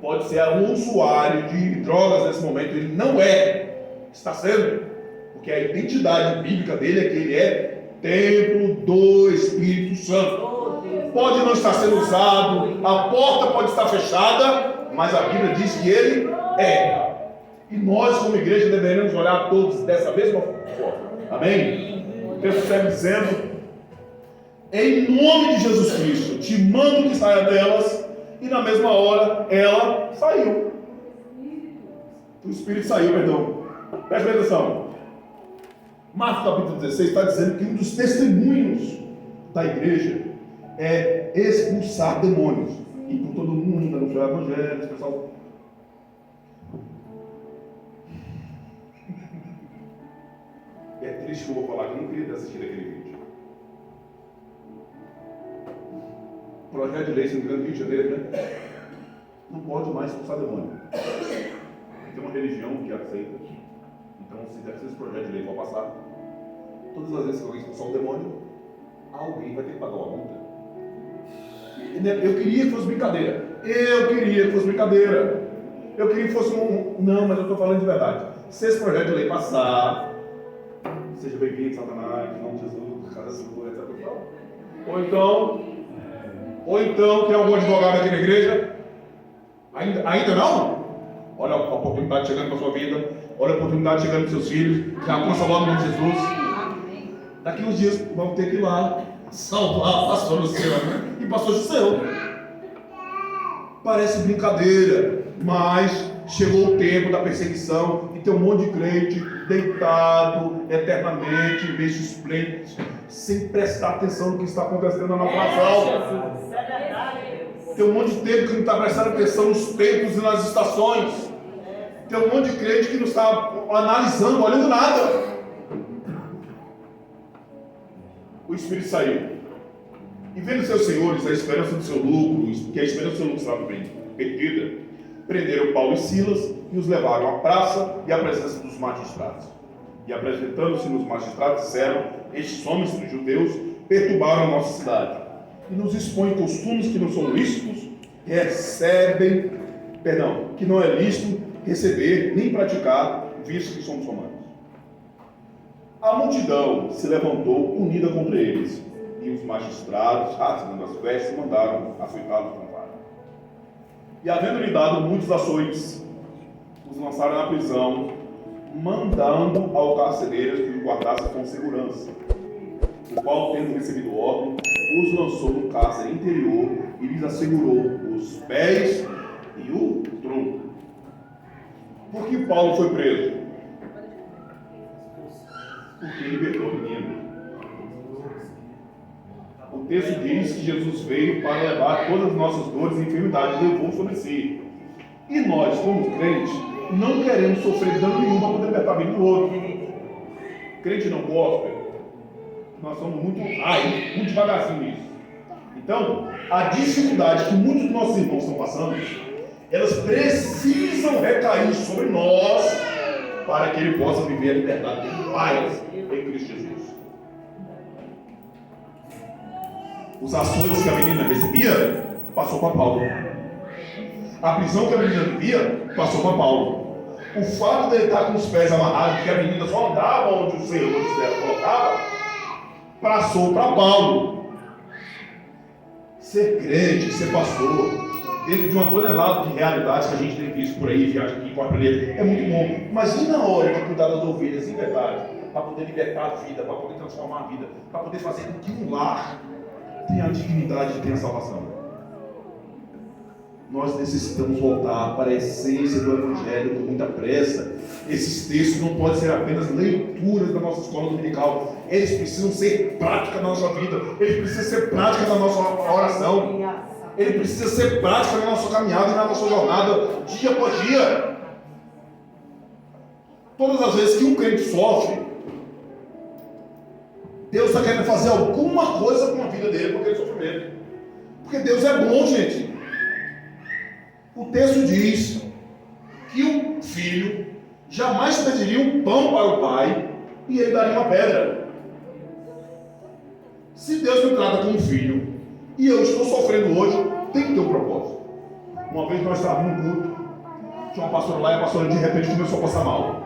Speaker 1: Pode ser um usuário de drogas nesse momento, ele não é. Está sendo. Porque a identidade bíblica dele é que ele é templo do Espírito Santo. Pode não estar sendo usado, a porta pode estar fechada, mas a Bíblia diz que ele é. E nós, como igreja, deveremos olhar todos dessa mesma forma. Amém? O texto segue dizendo: em nome de Jesus Cristo, te mando que saia delas. E na mesma hora, ela saiu. O Espírito saiu, perdão. Preste atenção. Marcos capítulo 16 está dizendo que um dos testemunhos da igreja é expulsar demônios. E por todo mundo, anunciar o evangelho, pessoal. É triste que eu vou falar que eu não queria ter assistido aquele vídeo. Projeto de lei, se não me engano, Rio de Janeiro, né? Não pode mais expulsar demônio. Tem uma religião que aceita. Então, se esse projeto de lei for passar, todas as vezes que alguém expulsar o demônio, alguém vai ter que pagar uma multa. Eu queria que fosse brincadeira. Eu queria que fosse Não, mas eu estou falando de verdade. Se esse projeto de lei passar, seja bem-vindo, Satanás, em nome de Jesus, casa sua, etc. Ou então, tem algum advogado aqui na igreja? Ainda não? Olha a oportunidade chegando para a sua vida. Olha a oportunidade chegando para os seus filhos. Que alcança logo em nome de Jesus. Daqui uns dias vamos ter que ir lá salvar o pastor Luciano e o pastor Giseu. Parece brincadeira, mas chegou o tempo da perseguição e tem um monte de crente deitado eternamente, meio esplêndido, sem prestar atenção no que está acontecendo na nossa nação. Tem um monte de tempo que não está prestando atenção nos tempos e nas estações. Tem um monte de crente que não está analisando, olhando nada. O Espírito saiu. E vendo seus senhores a esperança do seu lucro, que a esperança do seu lucro estava bem perdida, prenderam Paulo e Silas e os levaram à praça e à presença dos magistrados. E apresentando-se nos magistrados, disseram: estes homens dos judeus perturbaram a nossa cidade e nos expõem costumes que não são lícitos, que não é lícito receber nem praticar, visto que somos romanos. A multidão se levantou unida contra eles, e os magistrados, rasgando as vestes, mandaram açoitá-los com vara. E havendo-lhe dado muitos açoites, os lançaram na prisão, mandando ao carcereiro que os guardasse com segurança. O qual, tendo recebido ordem, os lançou no cárcere interior e lhes assegurou os pés e o tronco. Por que Paulo foi preso? Porque libertou o menino. O texto diz que Jesus veio para levar todas as nossas dores e enfermidades, levou sobre si. E nós, como crentes, não queremos sofrer dano nenhum para poder libertar a vida do outro. Crente não gosta. Nós somos muito devagarzinho nisso. Então, a dificuldade que muitos dos nossos irmãos estão passando, elas precisam recair sobre nós para que ele possa viver a liberdade de paz em Cristo Jesus. Os açoites que a menina recebia, passou para Paulo. A prisão que a menina vivia, passou para Paulo. O fato de ele estar com os pés amarrados, que a menina só andava onde o Senhor dela colocava, passou para Paulo. Ser crente, ser pastor, dentro de uma tonelada de realidades que a gente tem visto por aí, viagem aqui, corre ali, é muito bom. Mas e na hora de cuidar das ovelhas em verdade, para poder libertar a vida, para poder transformar a vida, para poder fazer com que um lar tenha a dignidade e tenha a salvação? Nós necessitamos voltar para a essência do Evangelho com muita pressa. Esses textos não podem ser apenas leituras da nossa escola dominical. Eles precisam ser prática na nossa vida. Eles precisam ser prática na nossa oração. Ele precisa ser prática na nossa caminhada e na nossa jornada, dia após dia. Todas as vezes que um crente sofre, Deus está querendo fazer alguma coisa com a vida dele por aquele sofrimento. Porque Deus é bom, gente. O texto diz que o filho jamais pediria um pão para o pai e ele daria uma pedra. Se Deus me trata como filho e eu estou sofrendo hoje, tem que ter um propósito. Uma vez nós estávamos num culto, tinha uma pastora lá e a pastora de repente começou a passar mal.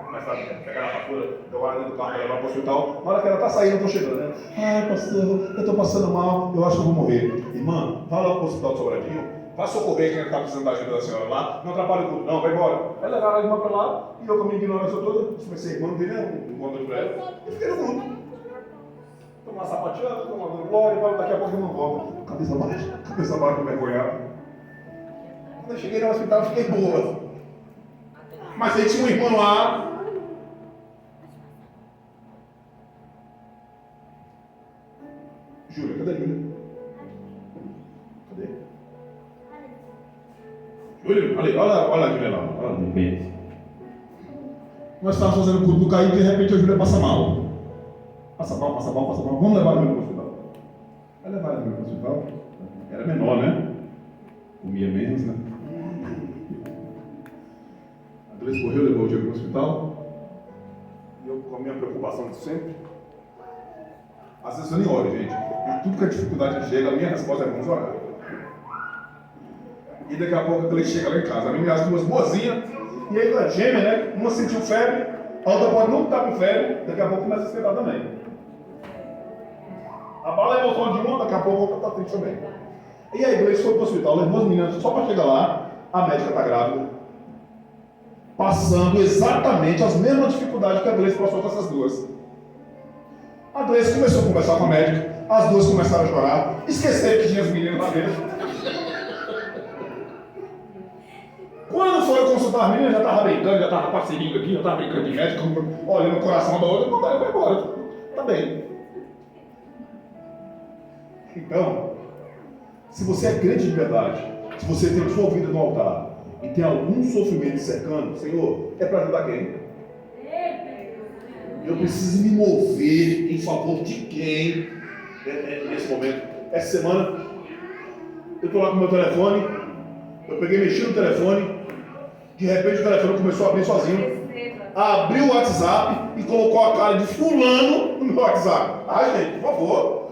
Speaker 1: Começaram a pegar a pastora, jogaram dentro do carro, levar para o hospital. Na hora que ela está saindo, eu estou chegando, né? Ai, pastor, eu estou passando mal, eu acho que eu vou morrer. Irmã, vai lá para o hospital de Sobradinho, vai socorrer quem está precisando da ajuda da senhora lá, não atrapalha o culto, não, vai embora. Vai levar a irmã para lá, e eu com a minha ignorância toda, comecei a irmã dele, um encontro para ela, e fiquei no culto. Tomar sapateando, tomando glória, daqui a pouco eu não volto. Cabeça baixa, envergonhado. Quando eu cheguei no hospital, eu fiquei boa. Mas aí tinha um irmão lá. Júlia, cadê a Júlia? Cadê? Júlia, olha a Júlia lá. Olha bem. Nós estávamos fazendo o culto do Caí e de repente a Júlia passa mal. Passa mal. Vamos levar a Júlia para o hospital. Vai levar a Júlia para o hospital. Era menor, né? Comia menos, né? A Gleice correu, levou o Diego para o hospital. E eu, com a minha preocupação de sempre, às vezes eu nem olho, gente. E tudo que a dificuldade chega, a minha resposta é vamos orar. E daqui a pouco a Gleice chega lá em casa. A menina, as duas boazinhas. E aí ela gêmea, né? Uma sentiu febre, a outra pode não estar com febre, daqui a pouco começa a esquentar também. A bala é emoção de uma, daqui a pouco a outra está triste também. E aí Gleice foi para o hospital, levou as meninas só para chegar lá, a médica está grávida, passando exatamente as mesmas dificuldades que a Gleice passou com essas duas. A Gleice começou a conversar com a médica, as duas começaram a chorar, esqueceram que tinha as meninas lá dentro. Quando foram consultar as meninas, já estava brincando, já estava parceirinho aqui, já estava brincando de médico, olhando o coração da outra, mandaram para embora. Tá bem. Então, se você é crente de verdade, se você tem a sua vida no altar, e tem algum sofrimento cercando, Senhor, é para ajudar quem? Eu preciso me mover em favor de quem nesse momento? Essa semana, eu estou lá com o meu telefone, eu peguei, mexi no telefone, de repente o telefone começou a abrir sozinho, abriu o WhatsApp e colocou a cara de fulano no meu WhatsApp. Gente, por favor.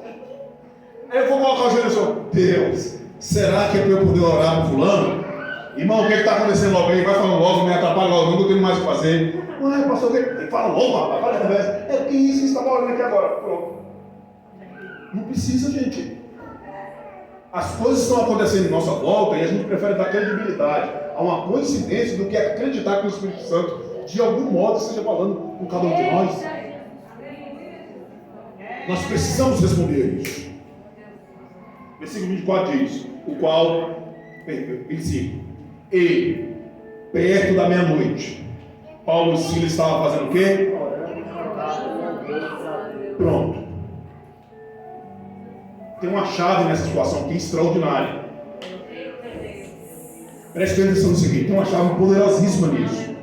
Speaker 1: Aí eu vou colocar o joelho e sou, Deus, será que é para eu poder orar por fulano? Irmão, o que está acontecendo logo aí? Vai falando logo, me atrapalha logo, não tenho mais o que fazer. Ué, pastor, o que? Fala logo, rapaz, fala de conversa. É porque isso está morando aqui agora. Pronto. Não precisa, gente. As coisas estão acontecendo em nossa volta e a gente prefere dar credibilidade a uma coincidência do que acreditar que o Espírito Santo, de algum modo, esteja falando com cada um de nós. Nós precisamos responder isso. Versículo 24 diz, o qual, 25, e perto da meia-noite, Paulo e Silas estavam fazendo o quê? Pronto. Tem uma chave nessa situação aqui extraordinária. Preste atenção no seguinte, tem uma chave poderosíssima nisso.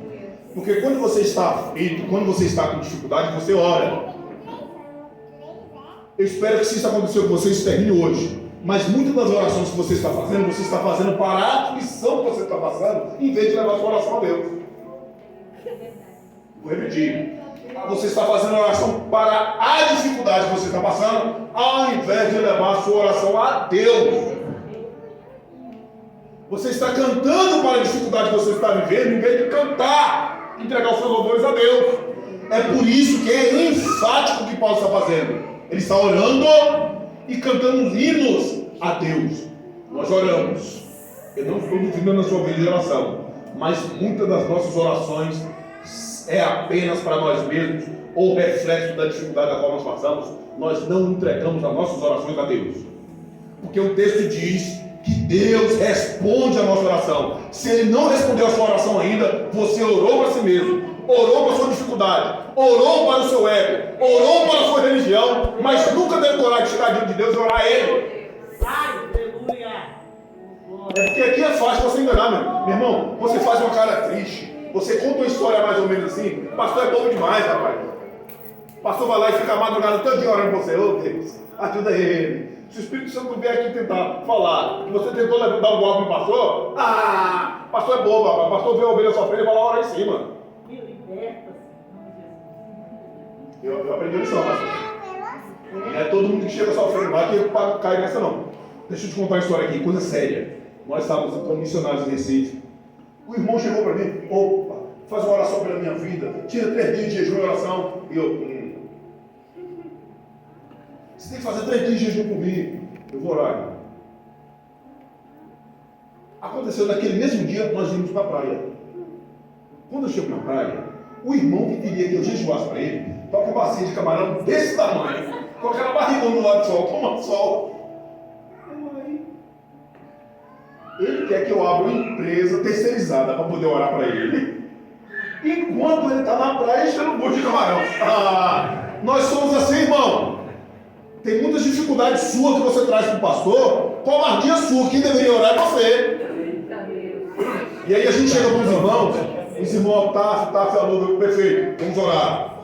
Speaker 1: Porque quando você está aflito, quando você está com dificuldade, você ora. Eu espero que se isso aconteceu com você, isso termine hoje. Mas muitas das orações que você está fazendo para a aflição que você está passando, em vez de levar a sua oração a Deus. Vou repetir. Você está fazendo oração para a dificuldade que você está passando, ao invés de levar a sua oração a Deus. Você está cantando para a dificuldade que você está vivendo, em vez de cantar, entregar os seus louvores a Deus. É por isso que é enfático o que Paulo está fazendo. Ele está orando e cantando hinos a Deus. Nós oramos. Eu não estou duvidando na sua vida de oração, mas muitas das nossas orações é apenas para nós mesmos, ou reflexo da dificuldade da qual nós passamos. Nós não entregamos as nossas orações a Deus, porque o texto diz que Deus responde a nossa oração. Se Ele não respondeu a sua oração ainda, você orou para si mesmo, orou para a sua dificuldade, orou para o seu ego, orou para a sua religião, mas nunca teve coragem de chegar diante de Deus e orar a Ele. É porque aqui é fácil você enganar, meu irmão. Você faz uma cara triste, você conta uma história mais ou menos assim. Pastor é bom demais, rapaz. Pastor vai lá e fica a madrugada todinha orando por você. Ô Deus, ajuda ele. Se o Espírito Santo vier aqui tentar falar que você tentou dar um golpe no pastor, pastor é bobo, rapaz. Pastor vê a ovelha sofrendo e vai lá orar em cima. Eu aprendi a lição, pastor. Não é todo mundo que chega sofrendo lá que cai nessa, não. Deixa eu te contar uma história aqui, coisa séria. Nós estávamos como missionários em Recife. O irmão chegou para mim, opa, faz uma oração pela minha vida, tira 3 dias de jejum e oração. E eu, você tem que fazer 3 dias de jejum por mim. Eu vou orar. Aconteceu naquele mesmo dia, nós íamos para a praia. Quando eu chego na praia, o irmão que queria que eu jejuasse para ele, está com uma bacia de camarão desse tamanho, com aquela barrigona do lado do sol, toma sol. Ele quer que eu abra uma empresa terceirizada para poder orar para ele, enquanto ele está na praia enchendo o bucho de camarão. Nós somos assim, irmão. Tem muitas dificuldades suas que você traz para o pastor, covardia sua, quem deveria orar é você. E aí a gente chega com os irmãos, tá, falou, perfeito, vamos orar.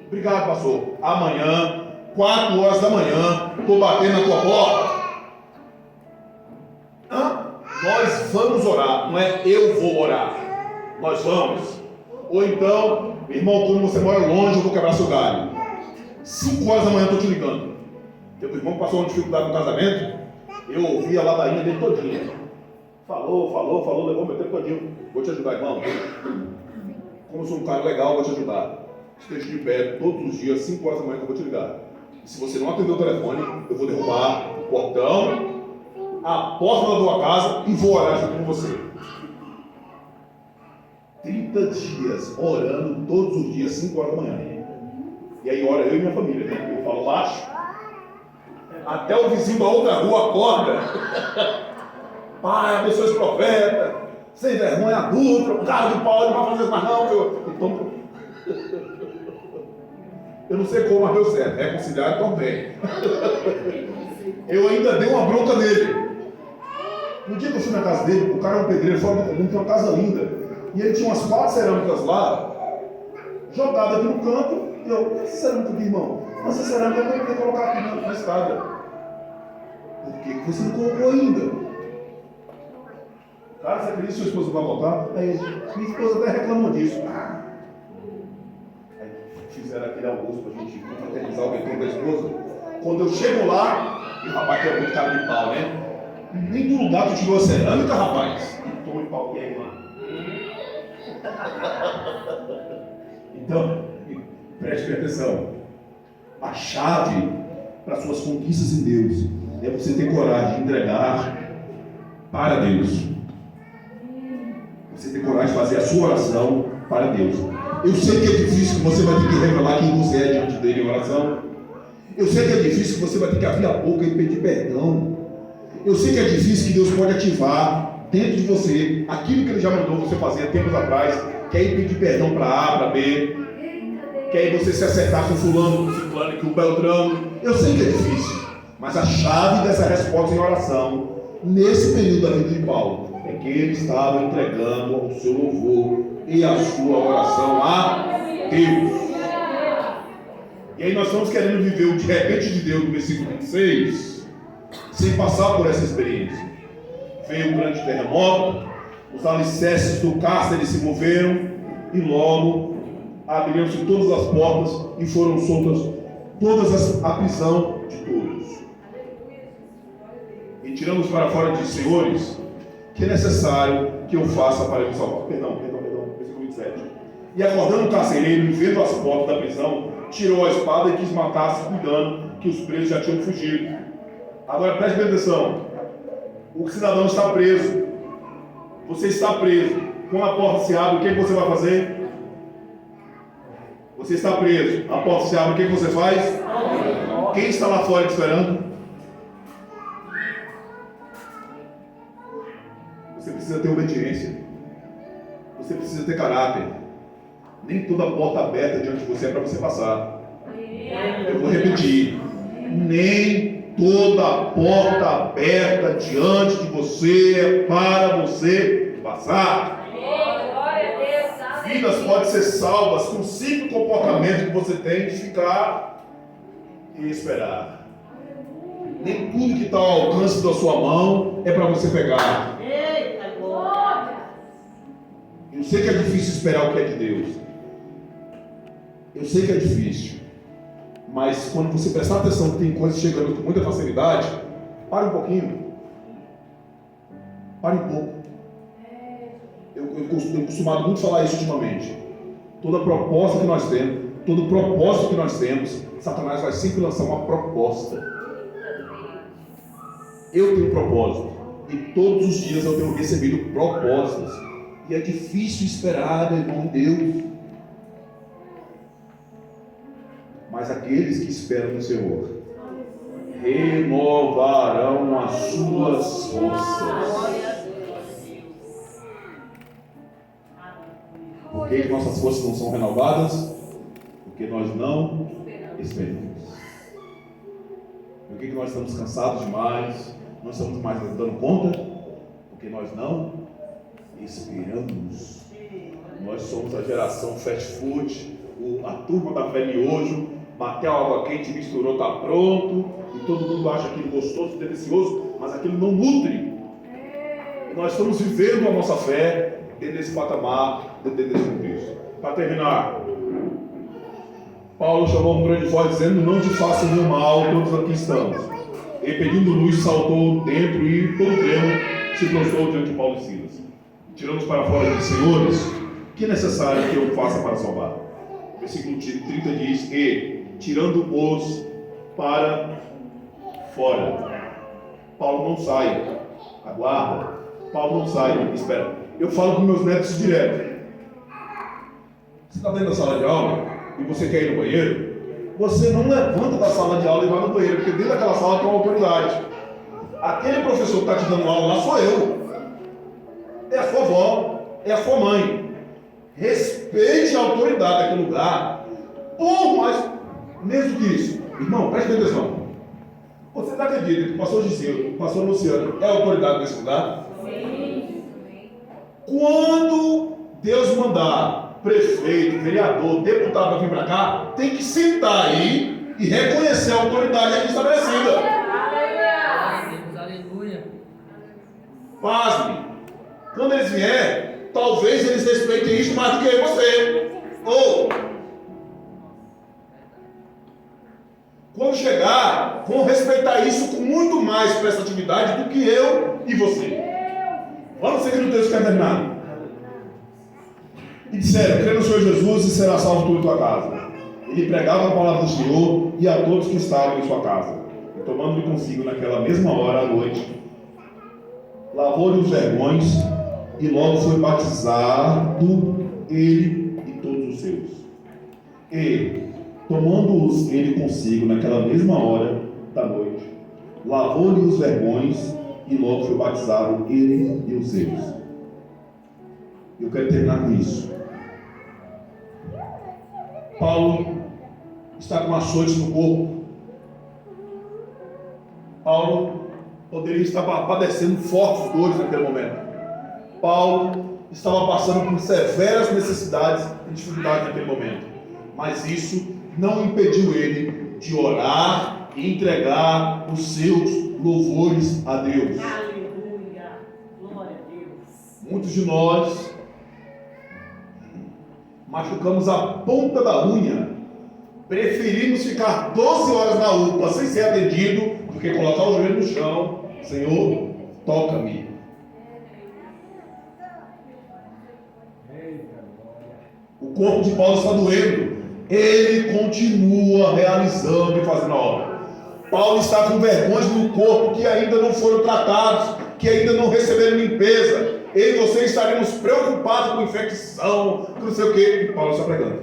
Speaker 1: Obrigado, pastor. Amanhã, 4 horas da manhã, estou batendo na tua porta. Nós vamos orar, não é eu vou orar. Nós vamos. Ou então, irmão, como você mora longe, eu vou quebrar seu galho. 5 horas da manhã eu estou te ligando. Teu irmão passou uma dificuldade no casamento, eu ouvi a ladainha dele todinha. Falou, levou meu tempo todinho. Vou te ajudar, irmão. Como eu sou um cara legal, vou te ajudar. Esteja de pé todos os dias, 5 horas da manhã que eu vou te ligar. E se você não atender o telefone, eu vou derrubar o portão, a porta da tua casa e vou orar junto com você. 30 dias orando todos os dias, 5 horas da manhã. E aí ora eu e minha família, né? Eu falo baixo. Até o vizinho da outra rua acorda. Pai, abençoe esse profeta. Sem vergonha, adulto, cara de pau, não vai fazer isso mais não. Então, eu não sei como, mas deu certo. Reconciliar também. Eu ainda dei uma bronca nele. No dia que eu fui na casa dele, o cara é um pedreiro fora do comum, tem uma casa linda. E ele tinha umas 4 cerâmicas lá, jogadas aqui no canto. E eu, essa cerâmica aqui, irmão? Essa cerâmica eu vou colocar aqui na escada. Por que você não colocou ainda? Cara, você acredita que sua esposa vai voltar? Aí, minha esposa até reclamou disso. Aí fizeram aquele almoço pra gente confraternizar o retorno da esposa. Quando eu chego lá, e o rapaz tem muito cara de pau, né? Nem do lugar tu tirou a cerâmica, rapaz. E toma de pau, e aí, mano? Então, preste atenção. A chave para suas conquistas em Deus é você ter coragem de entregar para Deus. Você ter coragem de fazer a sua oração para Deus. Eu sei que é difícil que você vai ter que revelar quem você é diante dele em oração. Eu sei que é difícil que você vai ter que abrir a boca e pedir perdão. Eu sei que é difícil que Deus pode ativar dentro de você aquilo que Ele já mandou você fazer há tempos atrás, que é ir pedir perdão para A, para B, que é você se acertar com fulano, com ciclano, com o Beltrano. Eu sei que é difícil, mas a chave dessa resposta em oração, nesse período da vida de Paulo, é que ele estava entregando o seu louvor e a sua oração a Deus. E aí nós estamos querendo viver o de repente de Deus no versículo 26, sem passar por essa experiência. Veio um grande terremoto, os alicerces do cárcere se moveram e logo abriram-se todas as portas e foram soltas todas a prisão de todos. E tiramos para fora de senhores, que é necessário que eu faça para me salvar. Perdão, versículo 27. E acordando o carcereiro e vendo as portas da prisão, tirou a espada e quis matar-se, cuidando que os presos já tinham fugido. Agora preste bem atenção. O cidadão está preso. Você está preso. Quando a porta se abre, o que você vai fazer? Você está preso. A porta se abre, o que você faz? Quem está lá fora te esperando? Você precisa ter obediência. Você precisa ter caráter. Nem toda porta aberta diante de você é para você passar. Eu vou repetir. Nem toda porta aberta diante de você é para você passar. Vidas podem ser salvas com o simples comportamento que você tem de ficar e esperar. Nem tudo que está ao alcance da sua mão é para você pegar. Eu sei que é difícil esperar o que é de Deus. Eu sei que é difícil. Mas quando você prestar atenção que tem coisas chegando com muita facilidade, pare um pouquinho. Pare um pouco. Eu tenho costumado muito falar isso ultimamente. Toda proposta que nós temos, todo propósito que nós temos, Satanás vai sempre lançar uma proposta. Eu tenho propósito. E todos os dias eu tenho recebido propostas. E é difícil esperar, meu irmão, Deus. Mas aqueles que esperam no Senhor renovarão as suas forças. Por que nossas forças não são renovadas? Porque nós não esperamos. Por que nós estamos cansados demais? Não estamos mais dando conta? Porque nós não esperamos. Nós somos a geração fast food, a turma da fé miojo, bateu água quente, misturou, está pronto, e todo mundo acha aquilo gostoso, delicioso, mas aquilo não nutre. E nós estamos vivendo a nossa fé dentro desse patamar, dentro desse contexto. Para terminar, Paulo chamou um grande voz dizendo: não te faça nenhum mal, todos aqui estamos. E pedindo luz, saltou dentro e todo tremo se prostrou diante de Paulo e Silas. Tiramos para fora de senhores, o que é necessário que eu faça para salvar? Versículo 30 diz: e tirando-os para fora. Paulo não sai, aguarda. Paulo não sai, espera. Eu falo com meus netos direto. Você está dentro da sala de aula e você quer ir no banheiro? Você não levanta da sala de aula e vai no banheiro, porque dentro daquela sala tem uma autoridade. Aquele professor que está te dando aula lá sou eu. É a sua avó, é a sua mãe. Respeite a autoridade daquele lugar. Por mais, mesmo que isso. Irmão, preste atenção. Você não acredita que o pastor Giseu, o pastor Luciano é a autoridade nesse lugar? Quando Deus mandar prefeito, vereador, deputado para vir para cá, tem que sentar aí e reconhecer a autoridade aqui estabelecida.
Speaker 4: Aleluia.
Speaker 1: Pasme. Quando eles vierem, talvez eles respeitem isso mais do que você. Ou, quando chegar, vão respeitar isso com muito mais prestatividade do que eu e você. Vamos seguir no texto que é terminado. E disseram: crê no Senhor Jesus e será salvo tu e tua casa. Ele pregava a palavra do Senhor e a todos que estavam em sua casa. E tomando-lhe consigo naquela mesma hora à noite, lavou-lhe os vergões e logo foi batizado ele e todos os seus. E, tomando-os ele consigo naquela mesma hora da noite, lavou-lhe os vergões e logo foi batizado ele e os seus. Eu quero terminar com isso. Paulo está com açoites no corpo. Paulo poderia estar padecendo fortes dores naquele momento. Paulo estava passando por severas necessidades e dificuldades naquele momento. Mas isso não impediu ele de orar e entregar os seus louvores a Deus.
Speaker 2: Aleluia. Glória a Deus.
Speaker 1: Muitos de nós machucamos a ponta da unha, preferimos ficar 12 horas na UPA sem ser atendido do que colocar o joelho no chão. Senhor, toca-me. O corpo de Paulo está doendo. Ele continua realizando e fazendo a obra. Paulo está com vergões no corpo que ainda não foram tratados, que ainda não receberam limpeza. Eu e você estaremos preocupados com infecção, com não sei o que. E Paulo está pregando.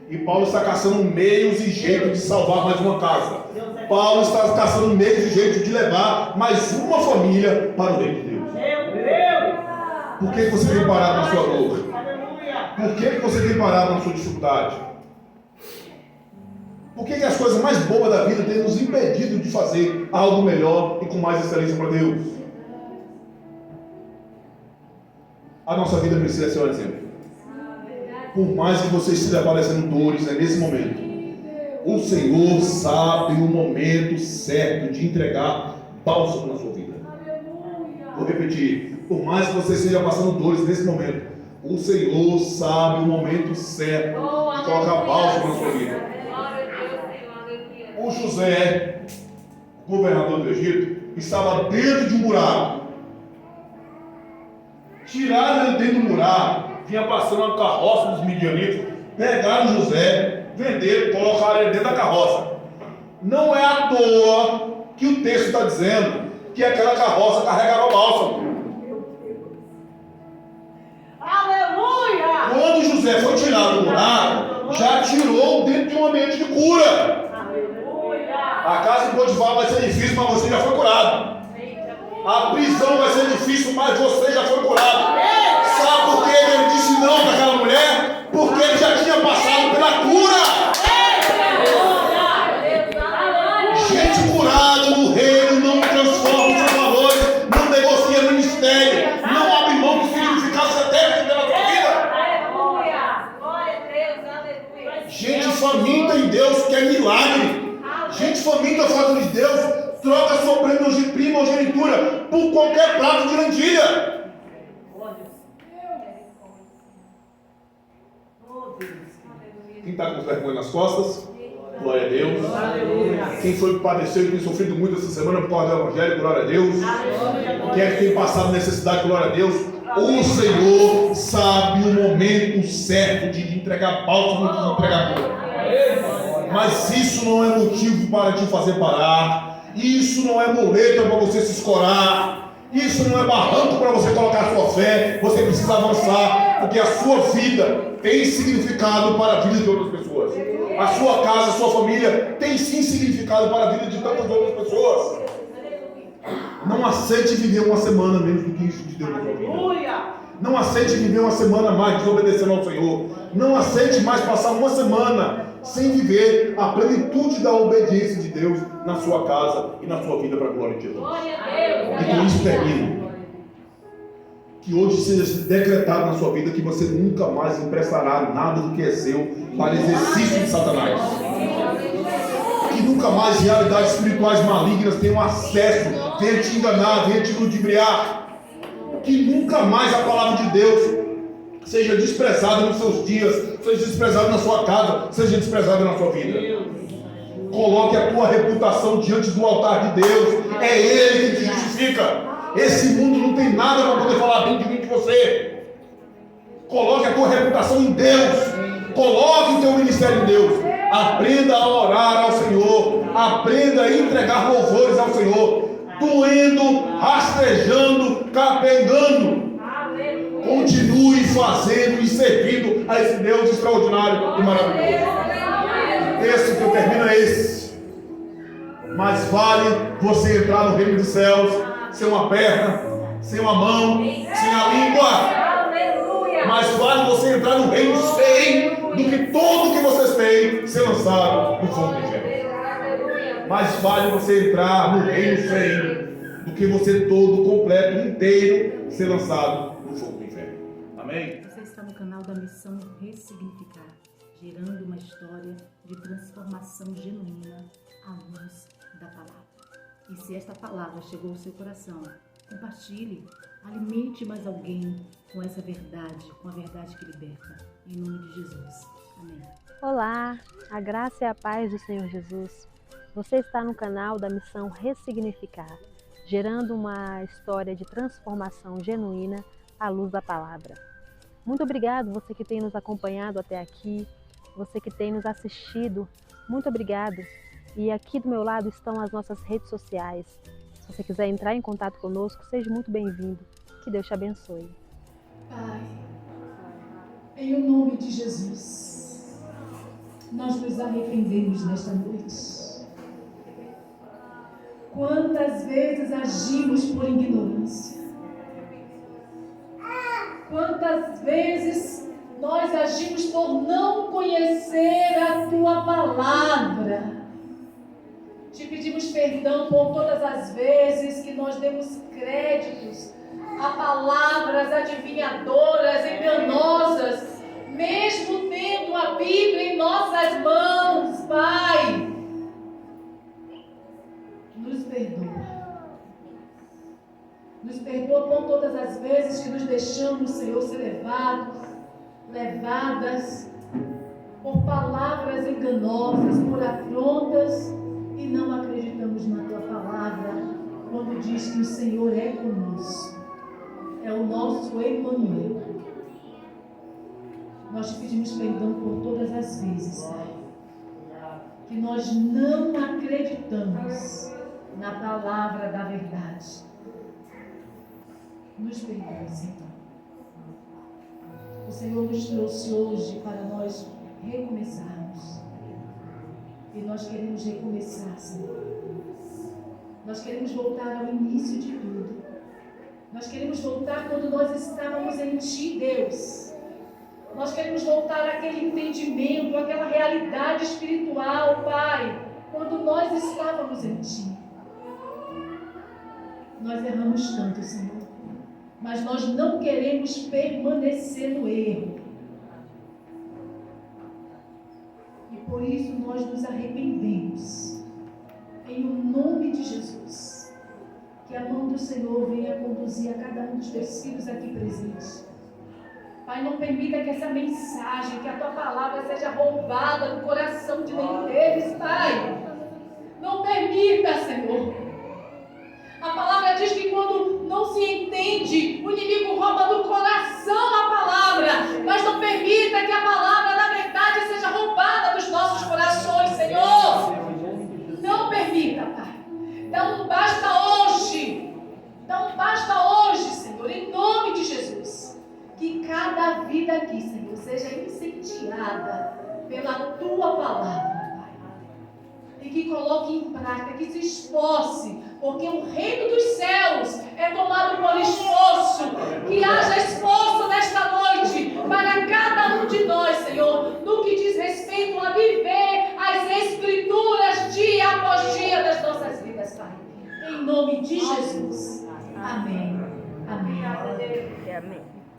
Speaker 1: E Paulo está caçando meios e jeitos de salvar mais uma casa. Paulo está caçando meios e jeitos de levar mais uma família para o reino de Deus.
Speaker 2: Meu Deus!
Speaker 1: Por que você tem parado na sua dor?
Speaker 2: Aleluia!
Speaker 1: Por que você tem parado na sua dificuldade? Por que as coisas mais boas da vida têm nos impedido de fazer algo melhor e com mais excelência para Deus? A nossa vida precisa ser um exemplo. Por mais que você esteja padecendo dores, é nesse momento. O Senhor sabe o momento certo de entregar bálsamo na sua vida. Vou repetir. Por mais que você esteja passando dores nesse momento, o Senhor sabe o momento certo de colocar bálsamo na sua vida. O José, governador do Egito, estava dentro de um buraco. Tiraram ele dentro do buraco, vinha passando uma carroça dos midianitas, pegaram José, venderam, colocaram ele dentro da carroça. Não é à toa que o texto está dizendo que aquela carroça carregava bálsamo.
Speaker 2: Aleluia!
Speaker 1: Quando José foi tirado do buraco, já tirou dentro de um ambiente de cura. A casa de Potifar vai ser difícil, mas você já foi curado. A prisão vai ser difícil, mas você já foi curado. Sabe por que ele disse não para aquela mulher? Porque ele já tinha passado pela cura. Gente curada no reino não transforma os seus valores, não negocia ministério, não abre mão dos significados eternos pela sua vida. Gente faminta em Deus quer milagre. Gente faminta fazendo de Deus troca sua primogenitura por qualquer prato de lentilha. Quem está com vergonha nas costas? Glória a Deus. Quem foi que padeceu e tem sofrido muito essa semana por causa do Evangelho? Glória a Deus. Quem é que tem passado necessidade? Glória a Deus. O Senhor sabe o momento certo de entregar bálsamo e de entregar cura. Mas isso não é motivo para te fazer parar. Isso não é muleta para você se escorar. Isso não é barranco para você colocar a sua fé. Você precisa avançar, porque a sua vida tem significado para a vida de outras pessoas. A sua casa, a sua família tem sim significado para a vida de tantas outras pessoas. Não aceite viver uma semana menos do que isso de Deus na sua vida. Não aceite viver uma semana mais desobedecendo ao Senhor. Não aceite mais passar uma semana sem viver a plenitude da obediência de Deus na sua casa e na sua vida para a glória de Jesus. E com isso termino. Que hoje seja decretado na sua vida que você nunca mais emprestará nada do que é seu para exercício de Satanás. Que nunca mais realidades espirituais malignas tenham acesso, venha te enganar, venha te ludibriar. Que nunca mais a palavra de Deus seja desprezada nos seus dias, seja desprezada na sua casa, seja desprezada na sua vida. Coloque a tua reputação diante do altar de Deus. É Ele que te justifica. Esse mundo não tem nada para poder falar bem de mim de você. Coloque a tua reputação em Deus. Coloque o teu ministério em Deus. Aprenda a orar ao Senhor. Aprenda a entregar louvores ao Senhor. Doendo, rastejando, capengando. Continue fazendo e servindo a esse Deus extraordinário e maravilhoso. Esse que eu termino é esse. Mas vale você entrar no reino dos céus sem uma perna, sem uma mão, sem a língua. Mas vale você entrar no reino sem do que tudo que vocês têm ser lançado no fogo do inferno. Mais vale você entrar no reino sem do que você todo, completo, inteiro ser lançado no fogo do inferno. Amém?
Speaker 4: Você está no canal da Missão Ressignificar, gerando uma história de transformação genuína à luz da palavra. E se esta palavra chegou ao seu coração, compartilhe, alimente mais alguém com essa verdade, com a verdade que liberta. Em nome de Jesus. Amém.
Speaker 5: Olá, a graça e a paz do Senhor Jesus. Você está no canal da Missão Ressignificar, gerando uma história de transformação genuína à luz da palavra. Muito obrigado você que tem nos acompanhado até aqui, você que tem nos assistido, muito obrigado. E aqui do meu lado estão as nossas redes sociais. Se você quiser entrar em contato conosco, seja muito bem-vindo. Que Deus te abençoe.
Speaker 6: Pai, em o nome de Jesus, nós nos arrependemos nesta noite. Quantas vezes agimos por ignorância? Quantas vezes nós agimos por não conhecer a Tua palavra? Te pedimos perdão por todas as vezes que nós demos créditos a palavras adivinhadoras, enganosas, mesmo tendo a Bíblia em nossas mãos, Pai. Nos perdoa. Nos perdoa por todas as vezes que nos deixamos, Senhor, ser levadas por palavras enganosas, por afrontas, e não acreditamos na Tua palavra, quando diz que o Senhor é conosco, é o nosso Emmanuel. Nós te pedimos perdão por todas as vezes, Pai, que nós não acreditamos na palavra da verdade. Nos perdoe, Senhor. O Senhor nos trouxe hoje para nós recomeçarmos. E nós queremos recomeçar, Senhor. Nós queremos voltar ao início de tudo. Nós queremos voltar quando nós estávamos em Ti, Deus. Nós queremos voltar àquele entendimento, àquela realidade espiritual, Pai, quando nós estávamos em Ti. Nós erramos tanto, Senhor, mas nós não queremos permanecer no erro. E por isso nós nos arrependemos. Em o nome de Jesus, que a mão do Senhor venha conduzir a cada um dos teus filhos aqui presentes. Pai, não permita que essa mensagem, que a Tua palavra seja roubada do coração de nenhum deles, Pai. Não permita, Senhor. A palavra diz que quando não se entende, o inimigo rouba do coração a palavra. Mas não permita que a palavra da verdade seja roubada dos nossos corações, Senhor. Não permita, Pai. Então basta hoje. Então basta hoje, Senhor, em nome de Jesus. Que cada vida aqui, Senhor, seja incendiada pela Tua palavra, Pai. E que coloque em prática, que se esforce, porque o reino dos céus é tomado por esforço. Que haja esforço nesta noite para cada um de nós, Senhor, no que diz respeito a viver as Escrituras dia após dia das nossas vidas, Pai. Em nome de Jesus. Amém. Amém.
Speaker 7: Amém.